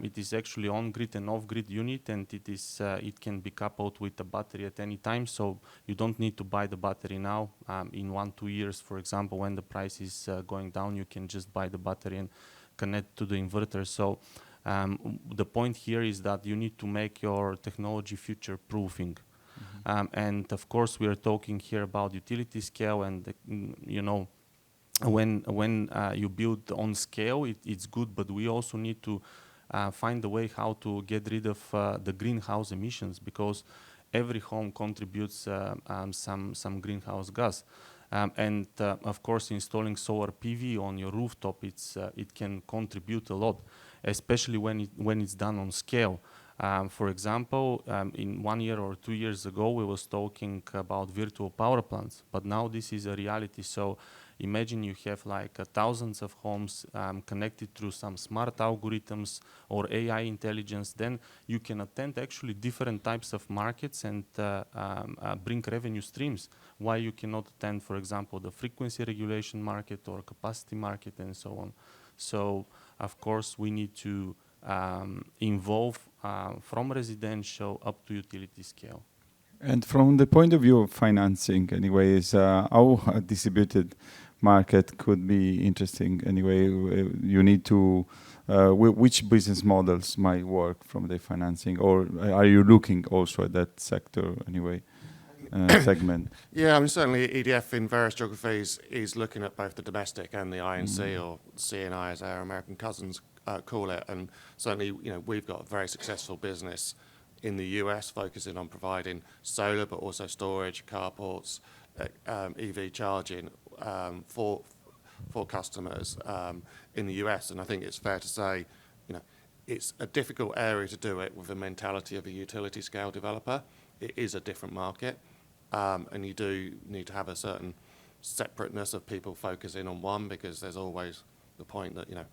It is actually on-grid and off-grid unit, and it can be coupled with the battery at any time, so you don't need to buy the battery now. In 1-2 years, for example, when the price is going down, you can just buy the battery and connect to the inverter. So the point here is that you need to make your technology future-proofing. And of course, we are talking here about utility scale, and you know, when you build on scale, it's good, but we also need to find a way how to get rid of the greenhouse emissions, because every home contributes some greenhouse gas. And of course, installing solar PV on your rooftop, it can contribute a lot, especially when it's done on scale. For example, in 1 year or 2 years ago, we was talking about virtual power plants, but now this is a reality. So imagine you have like thousands of homes connected through some smart algorithms or AI intelligence. Then you can attend actually different types of markets and bring revenue streams. Why you cannot attend, for example, the frequency regulation market or capacity market and so on. So of course we need to involve from residential up to utility scale. And from the point of view of financing, anyways, how a distributed market could be interesting. Anyway, you need to, which business models might work from the financing, or are you looking also at that sector anyway, segment? Yeah, I mean, certainly EDF in various geographies is looking at both the domestic and the INC, or CNI as our American cousins call it. And certainly, you know, we've got a very successful business in the US focusing on providing solar, but also storage, carports, EV charging for customers in the US. And I think it's fair to say, you know, it's a difficult area to do it with the mentality of a utility scale developer. It is a different market, and you do need to have a certain separateness of people focusing on one, because there's always the point that, you know,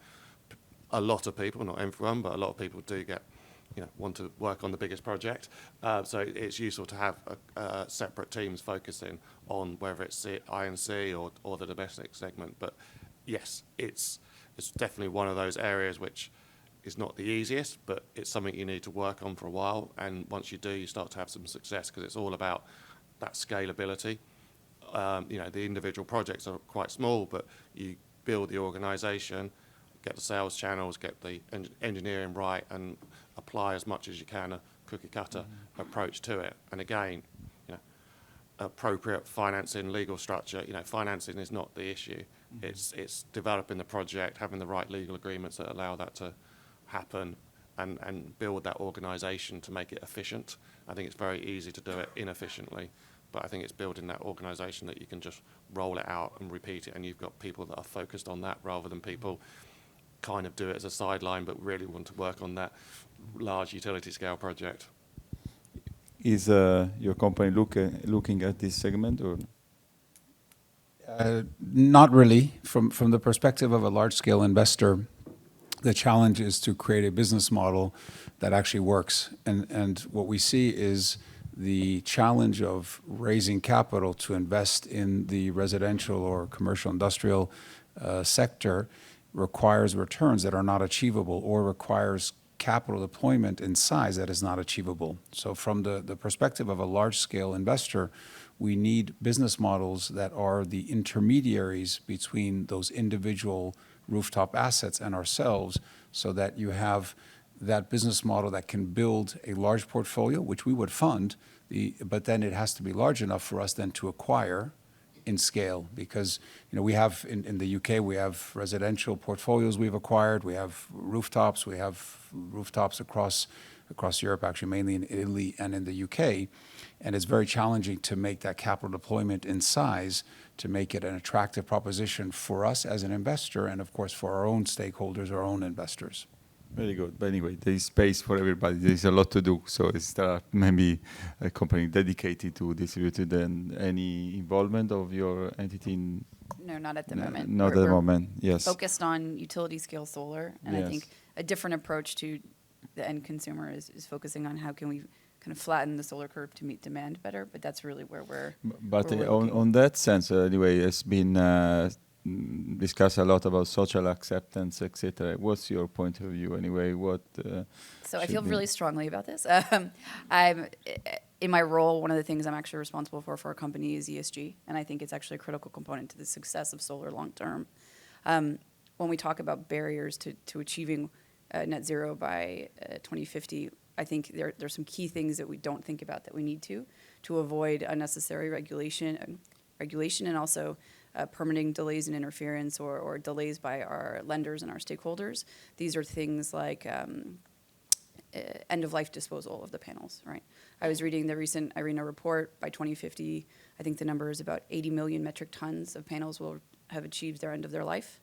a lot of people, not everyone, but a lot of people do get, you know, want to work on the biggest project. So it's useful to have separate teams focusing on whether it's the INC or the domestic segment. But yes, it's definitely one of those areas which is not the easiest, but it's something you need to work on for a while. And once you do, you start to have some success, because it's all about that scalability. You know, the individual projects are quite small, but you build the organisation, get the sales channels, get the engineering right, and apply as much as you can a cookie-cutter approach to it. And again, you know, appropriate financing, legal structure. You know, financing is not the issue. It's developing the project, having the right legal agreements that allow that to happen, and build that organisation to make it efficient. I think it's very easy to do it inefficiently, but I think it's building that organisation that you can just roll it out and repeat it, and you've got people that are focused on that, rather than people kind of do it as a sideline but really want to work on that large utility scale project. Is your company looking at this segment, or? Not really. From the perspective of a large-scale investor, the challenge is to create a business model that actually works. And what we see is the challenge of raising capital to invest in the residential or commercial industrial sector requires returns that are not achievable, or requires capital deployment in size that is not achievable. So from the perspective of a large-scale investor, we need business models that are the intermediaries between those individual rooftop assets and ourselves, so that you have that business model that can build a large portfolio, which we would fund, but then it has to be large enough for us then to acquire in scale. Because, you know, we have in the UK, we have residential portfolios we've acquired, we have rooftops across Europe, actually mainly in Italy and in the UK. And it's very challenging to make that capital deployment in size to make it an attractive proposition for us as an investor, and of course for our own stakeholders, our own investors. Very good. But anyway, there is space for everybody. There is a lot to do. So is there maybe a company dedicated to distributed, and any involvement of your entity in? No, not at the moment. Not at the moment, yes. Focused on utility scale solar, and Yes. I think a different approach to the end consumer is focusing on how can we kind of flatten the solar curve to meet demand better, but that's really where we're But we're on looking. on that sense, anyway, it's been discuss a lot about social acceptance, etc. What's your point of view anyway? So I feel really strongly about this. I'm in my role. One of the things I'm actually responsible for our company is ESG, and I think it's actually a critical component to the success of solar long term. When we talk about barriers to achieving net zero by 2050, I think there's some key things that we don't think about that we need to avoid unnecessary regulation and also permitting delays and interference or delays by our lenders and our stakeholders. These are things like end-of-life disposal of the panels, right? I was reading the recent IRENA report. By 2050, I think the number is about 80 million metric tons of panels will have achieved their end of their life,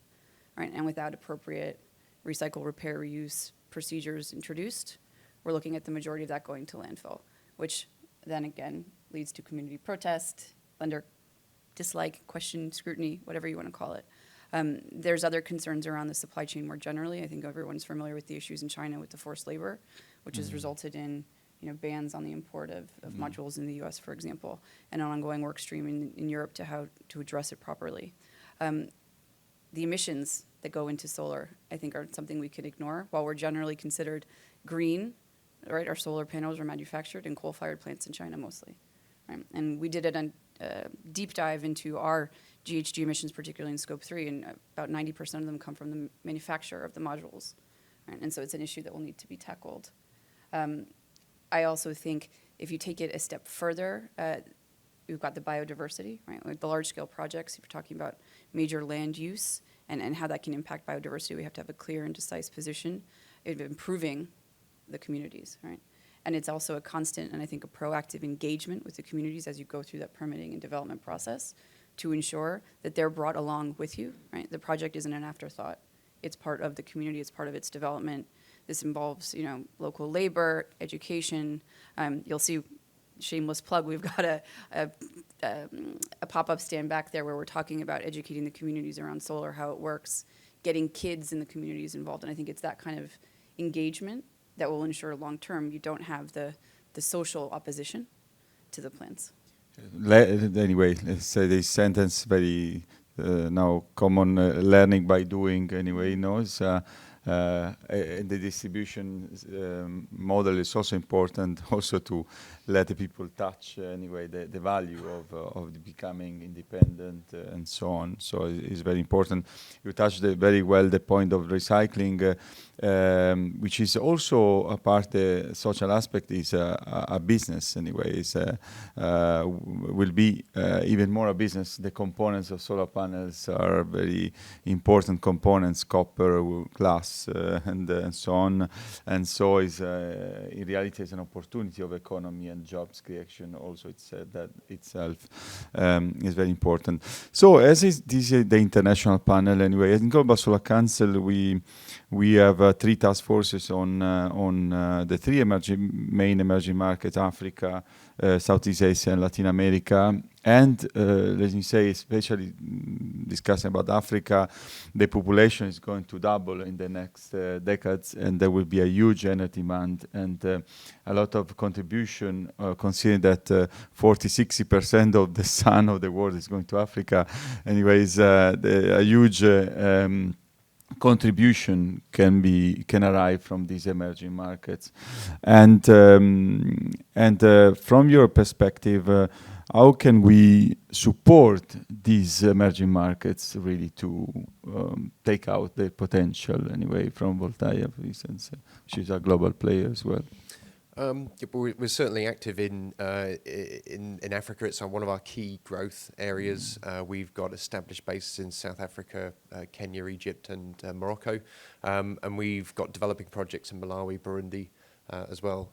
right? And without appropriate recycle, repair, reuse procedures introduced, we're looking at the majority of that going to landfill, which then again leads to community protest, lender dislike, question, scrutiny, whatever you want to call it. There's other concerns around the supply chain more generally. I think everyone's familiar with the issues in China with the forced labor, which has resulted in bans on the import of modules in the U.S., for example, and an ongoing work stream in Europe to how to address it properly. The emissions that go into solar, I think, are something we could ignore. While we're generally considered green, right, our solar panels are manufactured in coal-fired plants in China mostly, right? And we did a deep dive into our GHG emissions, particularly in Scope 3, and about 90% of them come from the manufacture of the modules, right? And so it's an issue that will need to be tackled. I also think if you take it a step further, we've got the biodiversity, right? With the large-scale projects, if you're talking about major land use and how that can impact biodiversity, we have to have a clear and decisive position of improving the communities, right? And it's also a constant and I think a proactive engagement with the communities as you go through that permitting and development process to ensure that they're brought along with you, right? The project isn't an afterthought. It's part of the community, it's part of its development. This involves, local labor, education. You'll see, shameless plug, we've got a pop-up stand back there where we're talking about educating the communities around solar, how it works, getting kids in the communities involved. And I think it's that kind of engagement that will ensure long-term you don't have the social opposition to the plans. Anyway, let's say this sentence very now common, learning by doing anyway, and the distribution model is also important also to let the people touch anyway the value of becoming independent and so on. So it's very important. You touched very well the point of recycling, which is also a part, the social aspect is a business anyway. Will be even more a business. The components of solar panels are very important components, copper, glass, and so on. And so is in reality is an opportunity of economy and jobs creation also. It's that itself is very important. So as is this the international panel anyway, in Global Solar Council we have 3 task forces on the 3 main emerging markets: Africa, Southeast Asia, and Latin America. And let me say, especially discussing about Africa, the population is going to double in the next decades, and there will be a huge energy demand and a lot of contribution, considering that 40-60% of the sun of the world is going to Africa. Anyways, a huge contribution can arrive from these emerging markets. And from your perspective, how can we support these emerging markets really to take out their potential anyway from Voltalia, for instance, which is a global player as well? We're certainly active in Africa. It's one of our key growth areas. We've got established bases in South Africa, Kenya, Egypt, and Morocco, and we've got developing projects in Malawi, Burundi, as well.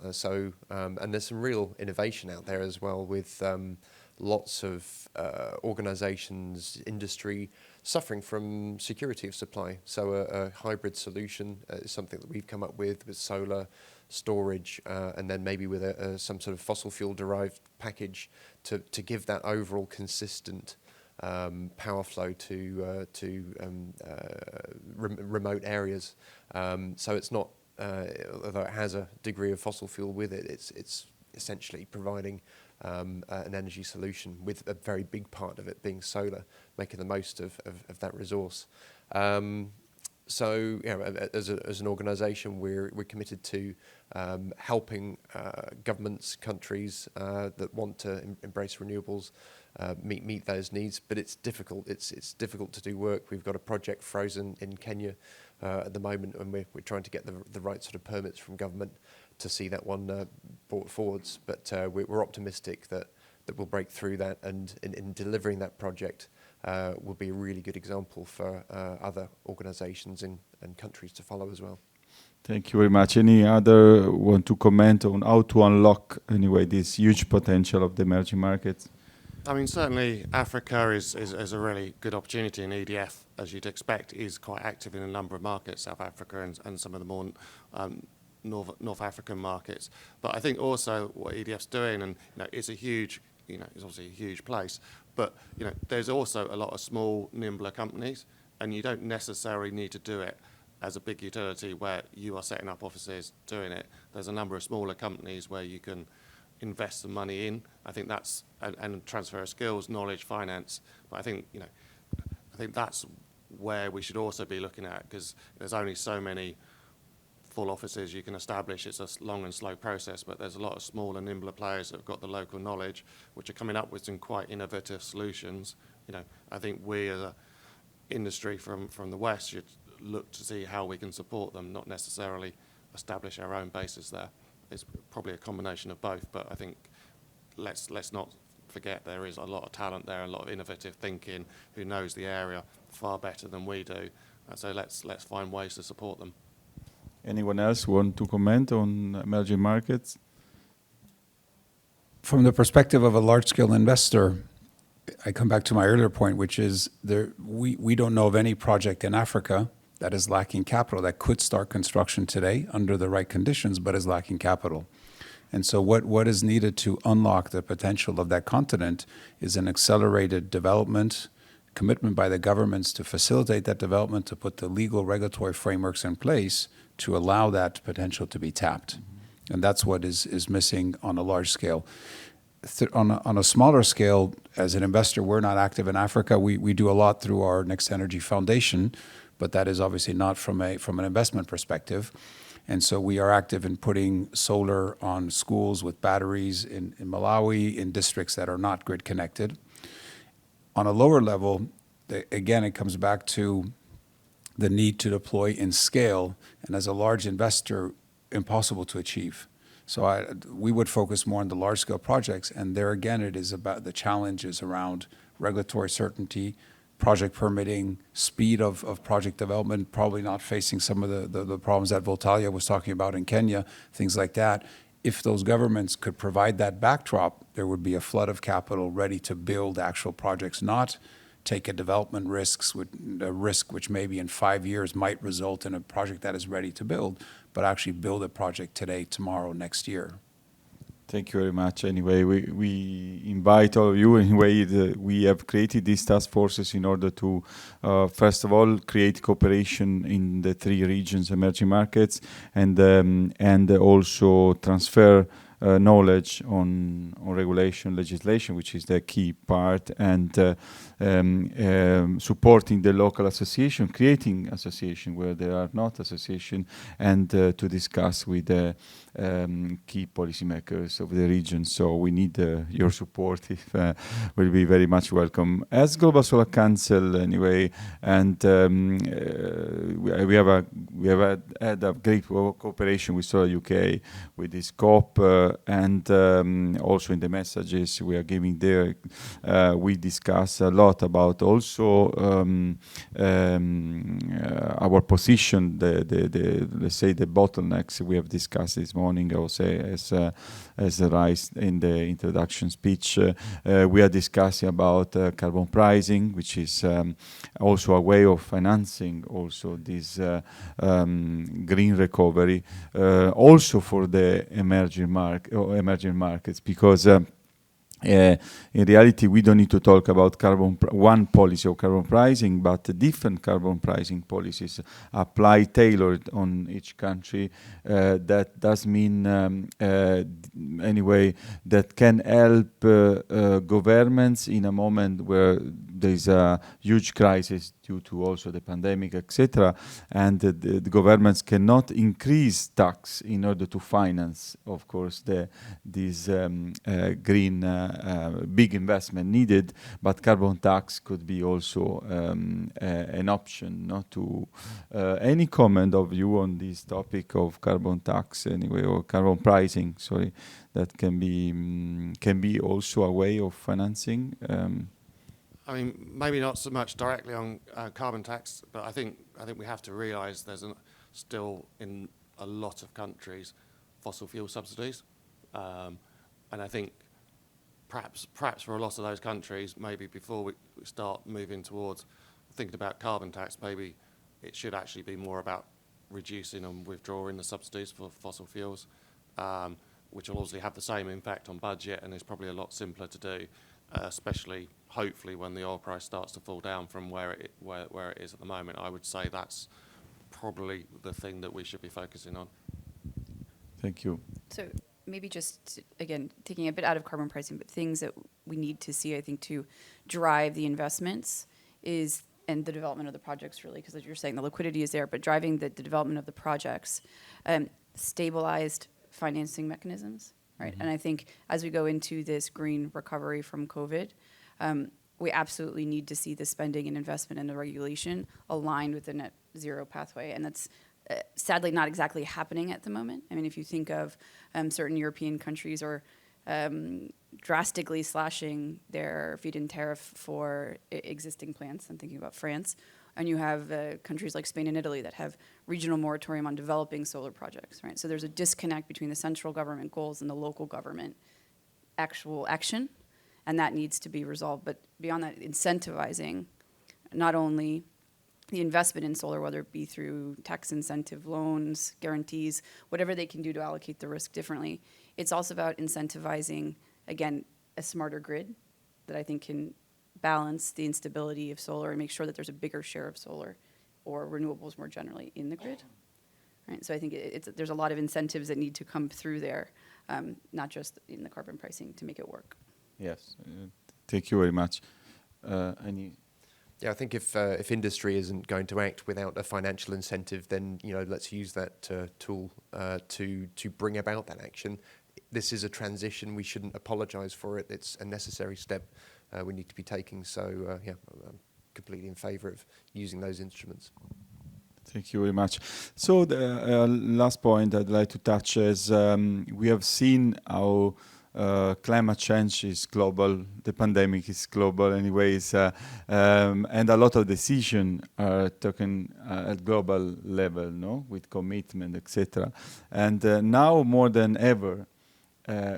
And there's some real innovation out there as well, with lots of organizations, industry suffering from security of supply. So a hybrid solution is something that we've come up with solar storage, and then maybe with some sort of fossil fuel derived package to give that overall consistent power flow to remote areas. So it's not, although it has a degree of fossil fuel with it, it's essentially providing an energy solution, with a very big part of it being solar, making the most of that resource. So, as an organisation, we're committed to helping governments, countries that want to embrace renewables meet those needs. But it's difficult. It's difficult to do work. We've got a project frozen in Kenya at the moment, and we're trying to get the right sort of permits from government to see that one brought forwards. But we're optimistic that we'll break through that, and in delivering that project, will be a really good example for other organisations and countries to follow as well. Thank you very much. Any other want to comment on how to unlock, anyway, this huge potential of the emerging markets? I mean, certainly Africa is a really good opportunity, and EDF, as you'd expect, is quite active in a number of markets, South Africa and some of the more North African markets. But I think also what EDF's doing, and it's a huge, it's obviously a huge place, but there's also a lot of small, nimbler companies, and you don't necessarily need to do it as a big utility where you are setting up offices doing it. There's a number of smaller companies where you can invest the money in. I think that's and transfer of skills, knowledge, finance. But I think that's where we should also be looking at, because there's only so many full offices you can establish. It's a long and slow process, but there's a lot of smaller, nimbler players that have got the local knowledge, which are coming up with some quite innovative solutions. I think we as an industry from the West should look to see how we can support them, not necessarily establish our own bases there. It's probably a combination of both, but I think let's not forget there is a lot of talent there, a lot of innovative thinking, who knows the area far better than we do. So let's find ways to support them. Anyone else want to comment on emerging markets? From the perspective of a large-scale investor, I come back to my earlier point, which is we don't know of any project in Africa that is lacking capital, that could start construction today under the right conditions, but is lacking capital. And so what is needed to unlock the potential of that continent is an accelerated development, commitment by the governments to facilitate that development, to put the legal regulatory frameworks in place to allow that potential to be tapped. And that's what is missing on a large scale. On a smaller scale, as an investor, we're not active in Africa. We do a lot through our Next Energy Foundation, but that is obviously not from an investment perspective. And so we are active in putting solar on schools with batteries in Malawi, in districts that are not grid connected. On a lower level, again, it comes back to the need to deploy in scale, and as a large investor, impossible to achieve. So we would focus more on the large-scale projects, and there again, it is about the challenges around regulatory certainty, project permitting, speed of project development, probably not facing some of the problems that Voltalia was talking about in Kenya, things like that. If those governments could provide that backdrop, there would be a flood of capital ready to build actual projects, not take a development risk which maybe in 5 years might result in a project that is ready to build, but actually build a project today, tomorrow, next year. Thank you very much. Anyway, we invite all of you. Anyway, we have created these task forces in order to, first of all, create cooperation in the 3 regions, emerging markets, and also transfer knowledge on regulation, legislation, which is the key part, and supporting the local association, creating association where there are not association, and to discuss with the key policymakers of the region. So we need your support. If will be very much welcome. As Global Solar Council, anyway, and we have had a great cooperation with Solar UK with this COP, and also in the messages we are giving there, we discuss a lot about also our position, let's say the bottlenecks we have discussed this morning, also as raised in the introduction speech. We are discussing about carbon pricing, which is also a way of financing also this green recovery, also for the emerging markets, because in reality, we don't need to talk about one policy of carbon pricing, but different carbon pricing policies apply tailored on each country. That does mean, anyway, that can help governments in a moment where there's a huge crisis due to also the pandemic, etc. And the governments cannot increase tax in order to finance, of course, these green big investment needed. But carbon tax could be also an option. Not to any comment of you on this topic of carbon tax anyway, or carbon pricing? Sorry, that can be also a way of financing. I mean, maybe not so much directly on carbon tax, but I think we have to realise there's still in a lot of countries fossil fuel subsidies, and I think perhaps for a lot of those countries, maybe before we start moving towards thinking about carbon tax, maybe it should actually be more about reducing and withdrawing the subsidies for fossil fuels, which will obviously have the same impact on budget and is probably a lot simpler to do, especially hopefully when the oil price starts to fall down from where it is at the moment. I would say that's probably the thing that we should be focusing on. Thank you. So maybe just, again, taking a bit out of carbon pricing, but things that we need to see, I think, to drive the investments and the development of the projects, really, because as you're saying, the liquidity is there, but driving the development of the projects, stabilized financing mechanisms, right? Mm-hmm. And I think as we go into this green recovery from COVID, we absolutely need to see the spending and investment and the regulation aligned with the net zero pathway. And that's sadly not exactly happening at the moment. I mean, if you think of certain European countries or drastically slashing their feed-in tariff for existing plants, I'm thinking about France, and you have countries like Spain and Italy that have regional moratorium on developing solar projects, right? So there's a disconnect between the central government goals and the local government actual action, and that needs to be resolved. But beyond that, incentivizing not only the investment in solar, whether it be through tax incentive loans, guarantees, whatever they can do to allocate the risk differently. It's also about incentivizing, again, a smarter grid that I think can balance the instability of solar and make sure that there's a bigger share of solar or renewables more generally in the grid. Right? So I think there's a lot of incentives that need to come through there, not just in the carbon pricing to make it work. Yes, thank you very much. Yeah, I think if industry isn't going to act without a financial incentive, then let's use that tool to bring about that action. This is a transition. We shouldn't apologise for it. It's a necessary step we need to be taking. So yeah, I'm completely in favour of using those instruments. Thank you very much. So the last point I'd like to touch is we have seen how climate change is global, the pandemic is global anyways, and a lot of decisions are taken at global level, no, with commitment, etc. And now more than ever,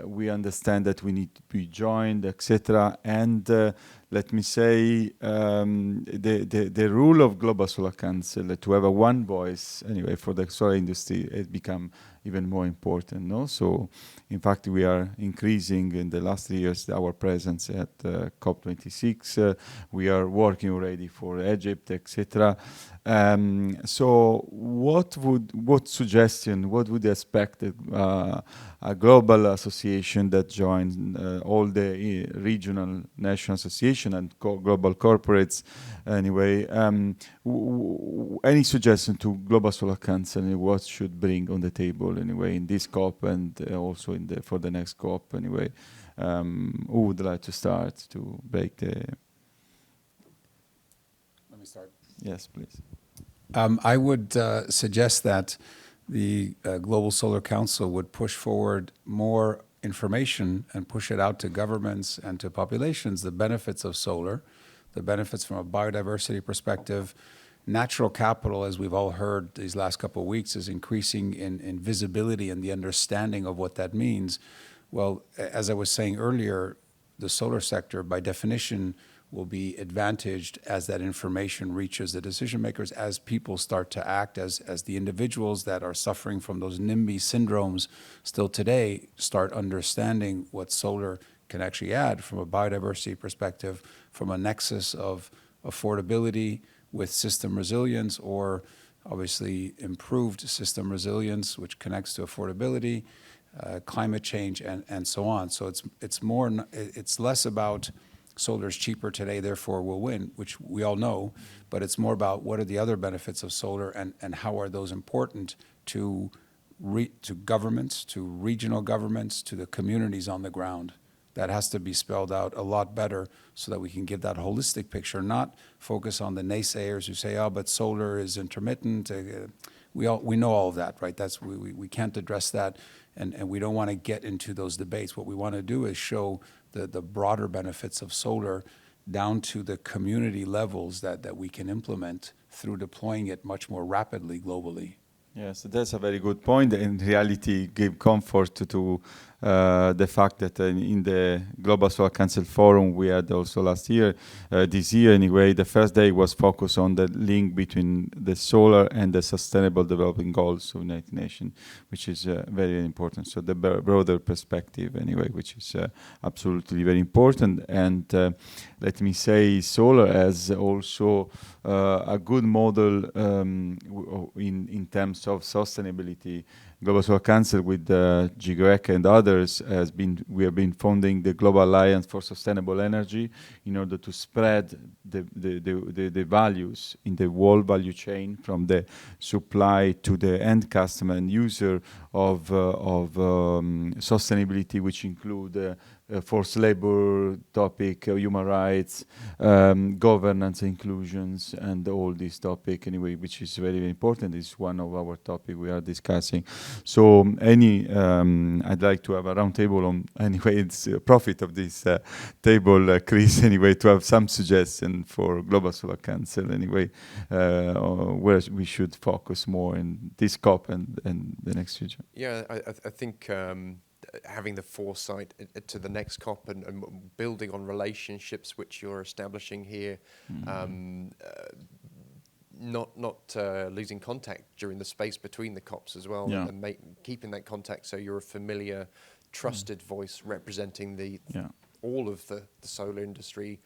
we understand that we need to be joined, etc. And let me say, the rule of Global Solar Council to have a one voice anyway for the solar industry has become even more important. No, so in fact we are increasing in the last 3 years our presence at COP26. We are working already for Egypt, etc. So what suggestion, what would you expect a global association that joins all the regional national association and global corporates anyway, any suggestion to Global Solar Council and what should bring on the table anyway in this COP and also for the next COP anyway? Who would like to start to break the... Let me start. Yes, please. I would suggest that the Global Solar Council would push forward more information and push it out to governments and to populations, the benefits of solar, the benefits from a biodiversity perspective. Natural capital, as we've all heard these last couple of weeks, is increasing in visibility and the understanding of what that means. Well, as I was saying earlier, the solar sector, by definition, will be advantaged as that information reaches the decision makers, as people start to act, as the individuals that are suffering from those NIMBY syndromes still today start understanding what solar can actually add from a biodiversity perspective, from a nexus of affordability with system resilience, or obviously improved system resilience, which connects to affordability, climate change, and so on. So it's less about solar is cheaper today, therefore will win, which we all know, but it's more about what are the other benefits of solar, and how are those important to governments, to regional governments, to the communities on the ground. That has to be spelled out a lot better so that we can give that holistic picture, not focus on the naysayers who say, oh, but solar is intermittent. We know all of that, right? We can't address that, and we don't want to get into those debates. What we want to do is show the broader benefits of solar down to the community levels that we can implement through deploying it much more rapidly globally. Yes, that's a very good point. In reality, give comfort to the fact that in the Global Solar Council Forum we had also last year, this year anyway, the first day was focused on the link between the solar and the Sustainable Development Goals of United Nations, which is very important. So the broader perspective anyway, which is absolutely very important. And let me say, solar has also a good model in terms of sustainability. Global Solar Council with GGREC and others we have been founding the Global Alliance for Sustainable Energy in order to spread the values in the whole value chain from the supply to the end customer and user of sustainability, which include forced labor topic, human rights, governance, inclusions, and all this topic anyway, which is very, very important. It's one of our topic we are discussing. So I'd like to have a round table on, anyway, it's a profit of this table, Chris, anyway, to have some suggestion for Global Solar Council anyway, where we should focus more in this COP and the next future. Yeah, I think having the foresight to the next COP and building on relationships which you're establishing here, not losing contact during the space between the COPs as well, and keeping that contact so you're a familiar, trusted voice representing all of the solar industry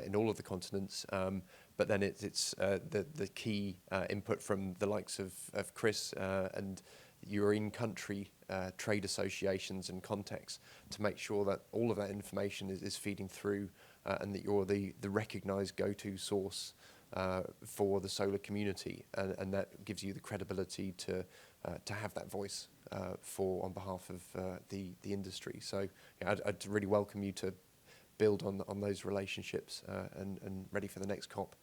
in all of the continents. But then it's the key input from the likes of Chris and your in-country trade associations and contacts to make sure that all of that information is feeding through and that you're the recognised go-to source for the solar community, and that gives you the credibility to have that voice on behalf of the industry. So I'd really welcome you to build on those relationships and ready for the next COP.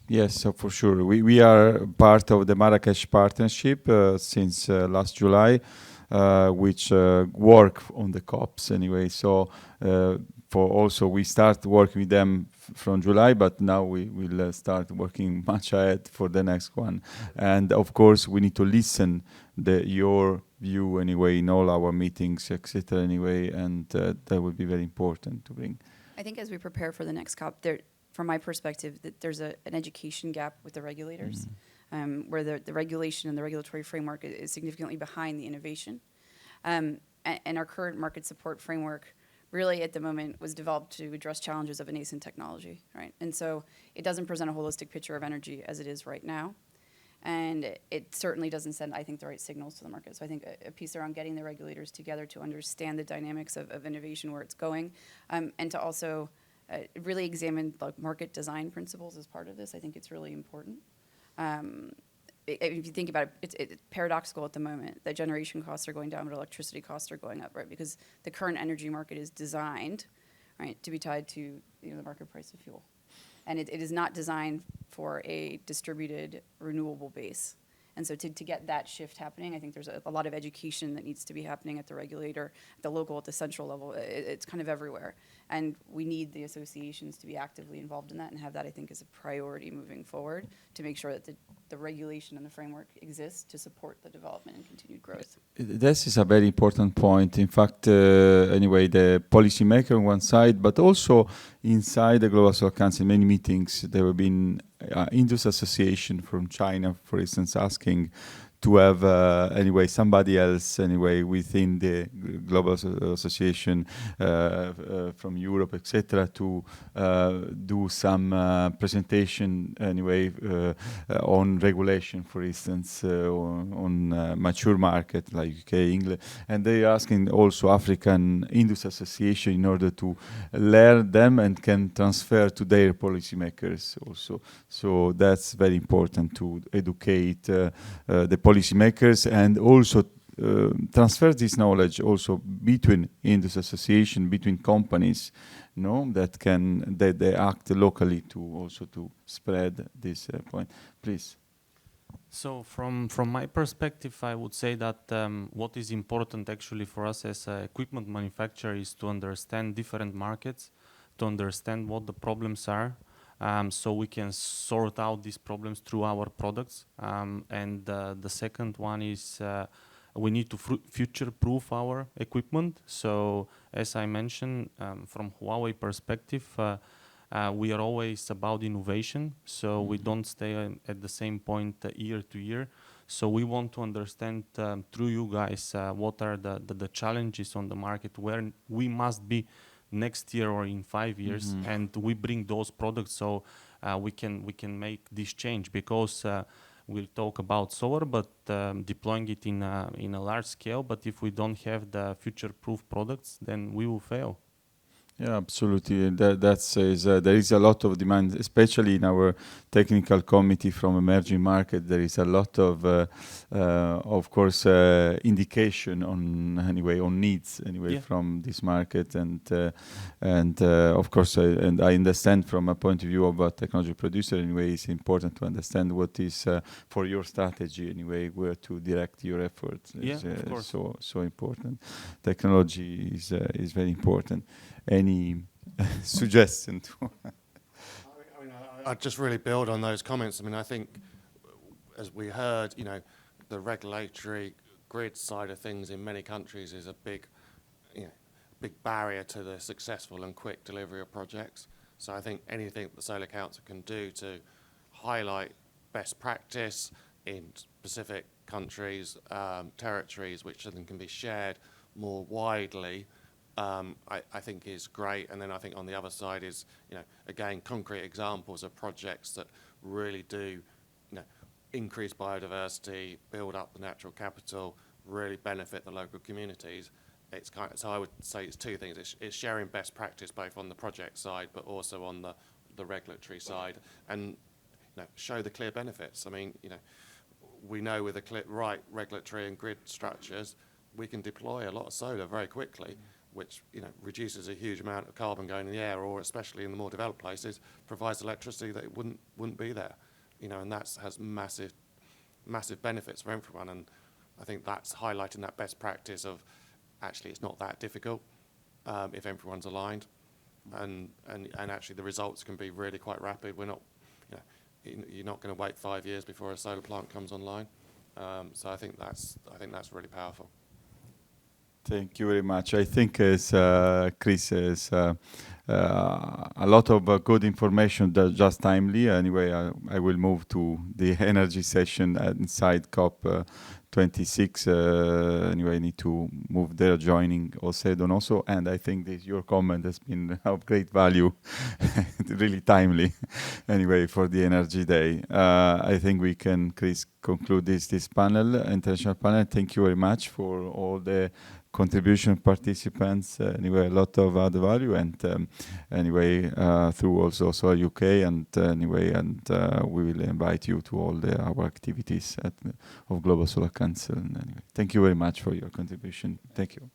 Yes, so for sure. We are part of the Marrakesh Partnership since last July, which work on the COPs anyway. So we start working with them from July, but now we will start working much ahead for the next one. And of course, we need to listen your view anyway in all our meetings, etc. Anyway, and that would be very important to bring. I think as we prepare for the next COP, from my perspective, that there's an education gap with the regulators, where the regulation and the regulatory framework is significantly behind the innovation. And our current market support framework really at the moment was developed to address challenges of a nascent technology, right? And so it doesn't present a holistic picture of energy as it is right now. And it certainly doesn't send, I think, the right signals to the market. So I think a piece around getting the regulators together to understand the dynamics of innovation, where it's going, and to also really examine market design principles as part of this. I think it's really important. If you think about it, it's paradoxical at the moment that generation costs are going down, but electricity costs are going up, right? Because the current energy market is designed, right, to be tied to the market price of fuel. And it is not designed for a distributed renewable base. And so to get that shift happening, I think there's a lot of education that needs to be happening at the regulator, at the local, at the central level. It's kind of everywhere. And we need the associations to be actively involved in that and have that, I think, as a priority moving forward to make sure that the regulation and the framework exists to support the development and continued growth. This is a very important point. In fact, anyway, the policymaker on one side, but also inside the Global Solar Council, many meetings, there have been industry association from China, for instance, asking to have anyway somebody else anyway within the global association from Europe, etc., to do some presentation anyway on regulation, for instance, on mature market like UK, England, and they are asking also African Industry Association in order to learn them and can transfer to their policymakers also. So that's very important to educate the policymakers and also transfer this knowledge also between industry association, between companies, that they act locally to also to spread this point. Please. So from my perspective, I would say that what is important actually for us as an equipment manufacturer is to understand different markets, to understand what the problems are, so we can sort out these problems through our products. And the second one is we need to future-proof our equipment. So as I mentioned, from Huawei perspective, we are always about innovation, so we don't stay at the same point year to year. So we want to understand through you guys what are the challenges on the market, where we must be next year or in 5 years, and we bring those products so we can make this change, because we'll talk about solar, but deploying it in a large scale. But if we don't have the future-proof products, then we will fail. Yeah, absolutely. That says there is a lot of demand, especially in our technical committee from emerging market. There is a lot of course, indication on needs from this market, and of course, and I understand from a point of view of a technology producer. Anyway, it's important to understand what is for your strategy. Anyway, where to direct your efforts. Yeah, of course. So important. Technology is very important. Any suggestion? I'd just really build on those comments. I mean, I think, as we heard, the regulatory grid side of things in many countries is a big barrier to the successful and quick delivery of projects. So I think anything the Solar Council can do to highlight best practice in specific countries, territories, which then can be shared more widely, I think is great. And then I think on the other side is, again, concrete examples of projects that really do, increase biodiversity, build up the natural capital, really benefit the local communities. It's so I would say it's two things. It's sharing best practice both on the project side, but also on the regulatory side, and show the clear benefits. I mean, we know with the right regulatory and grid structures, we can deploy a lot of solar very quickly, which reduces a huge amount of carbon going in the air, or especially in the more developed places, provides electricity that it wouldn't be there, and that has massive benefits for everyone. And I think that's highlighting that best practice of actually it's not that difficult if everyone's aligned, and actually the results can be really quite rapid. We're not, you're not going to wait 5 years before a solar plant comes online. So I think that's really powerful. Thank you very much. I think as Chris has a lot of good information, that just timely. Anyway, I will move to the energy session inside COP26. Anyway, I need to move there, joining Osedon also. And I think that your comment has been of great value, really timely, anyway, for the Energy Day. I think we can, Chris, conclude this panel, international panel. Thank you very much for all the contribution participants. Anyway, a lot of added value, and anyway, through also UK, and anyway, and we will invite you to all our activities of Global Solar Council. And anyway, thank you very much for your contribution. Thank you.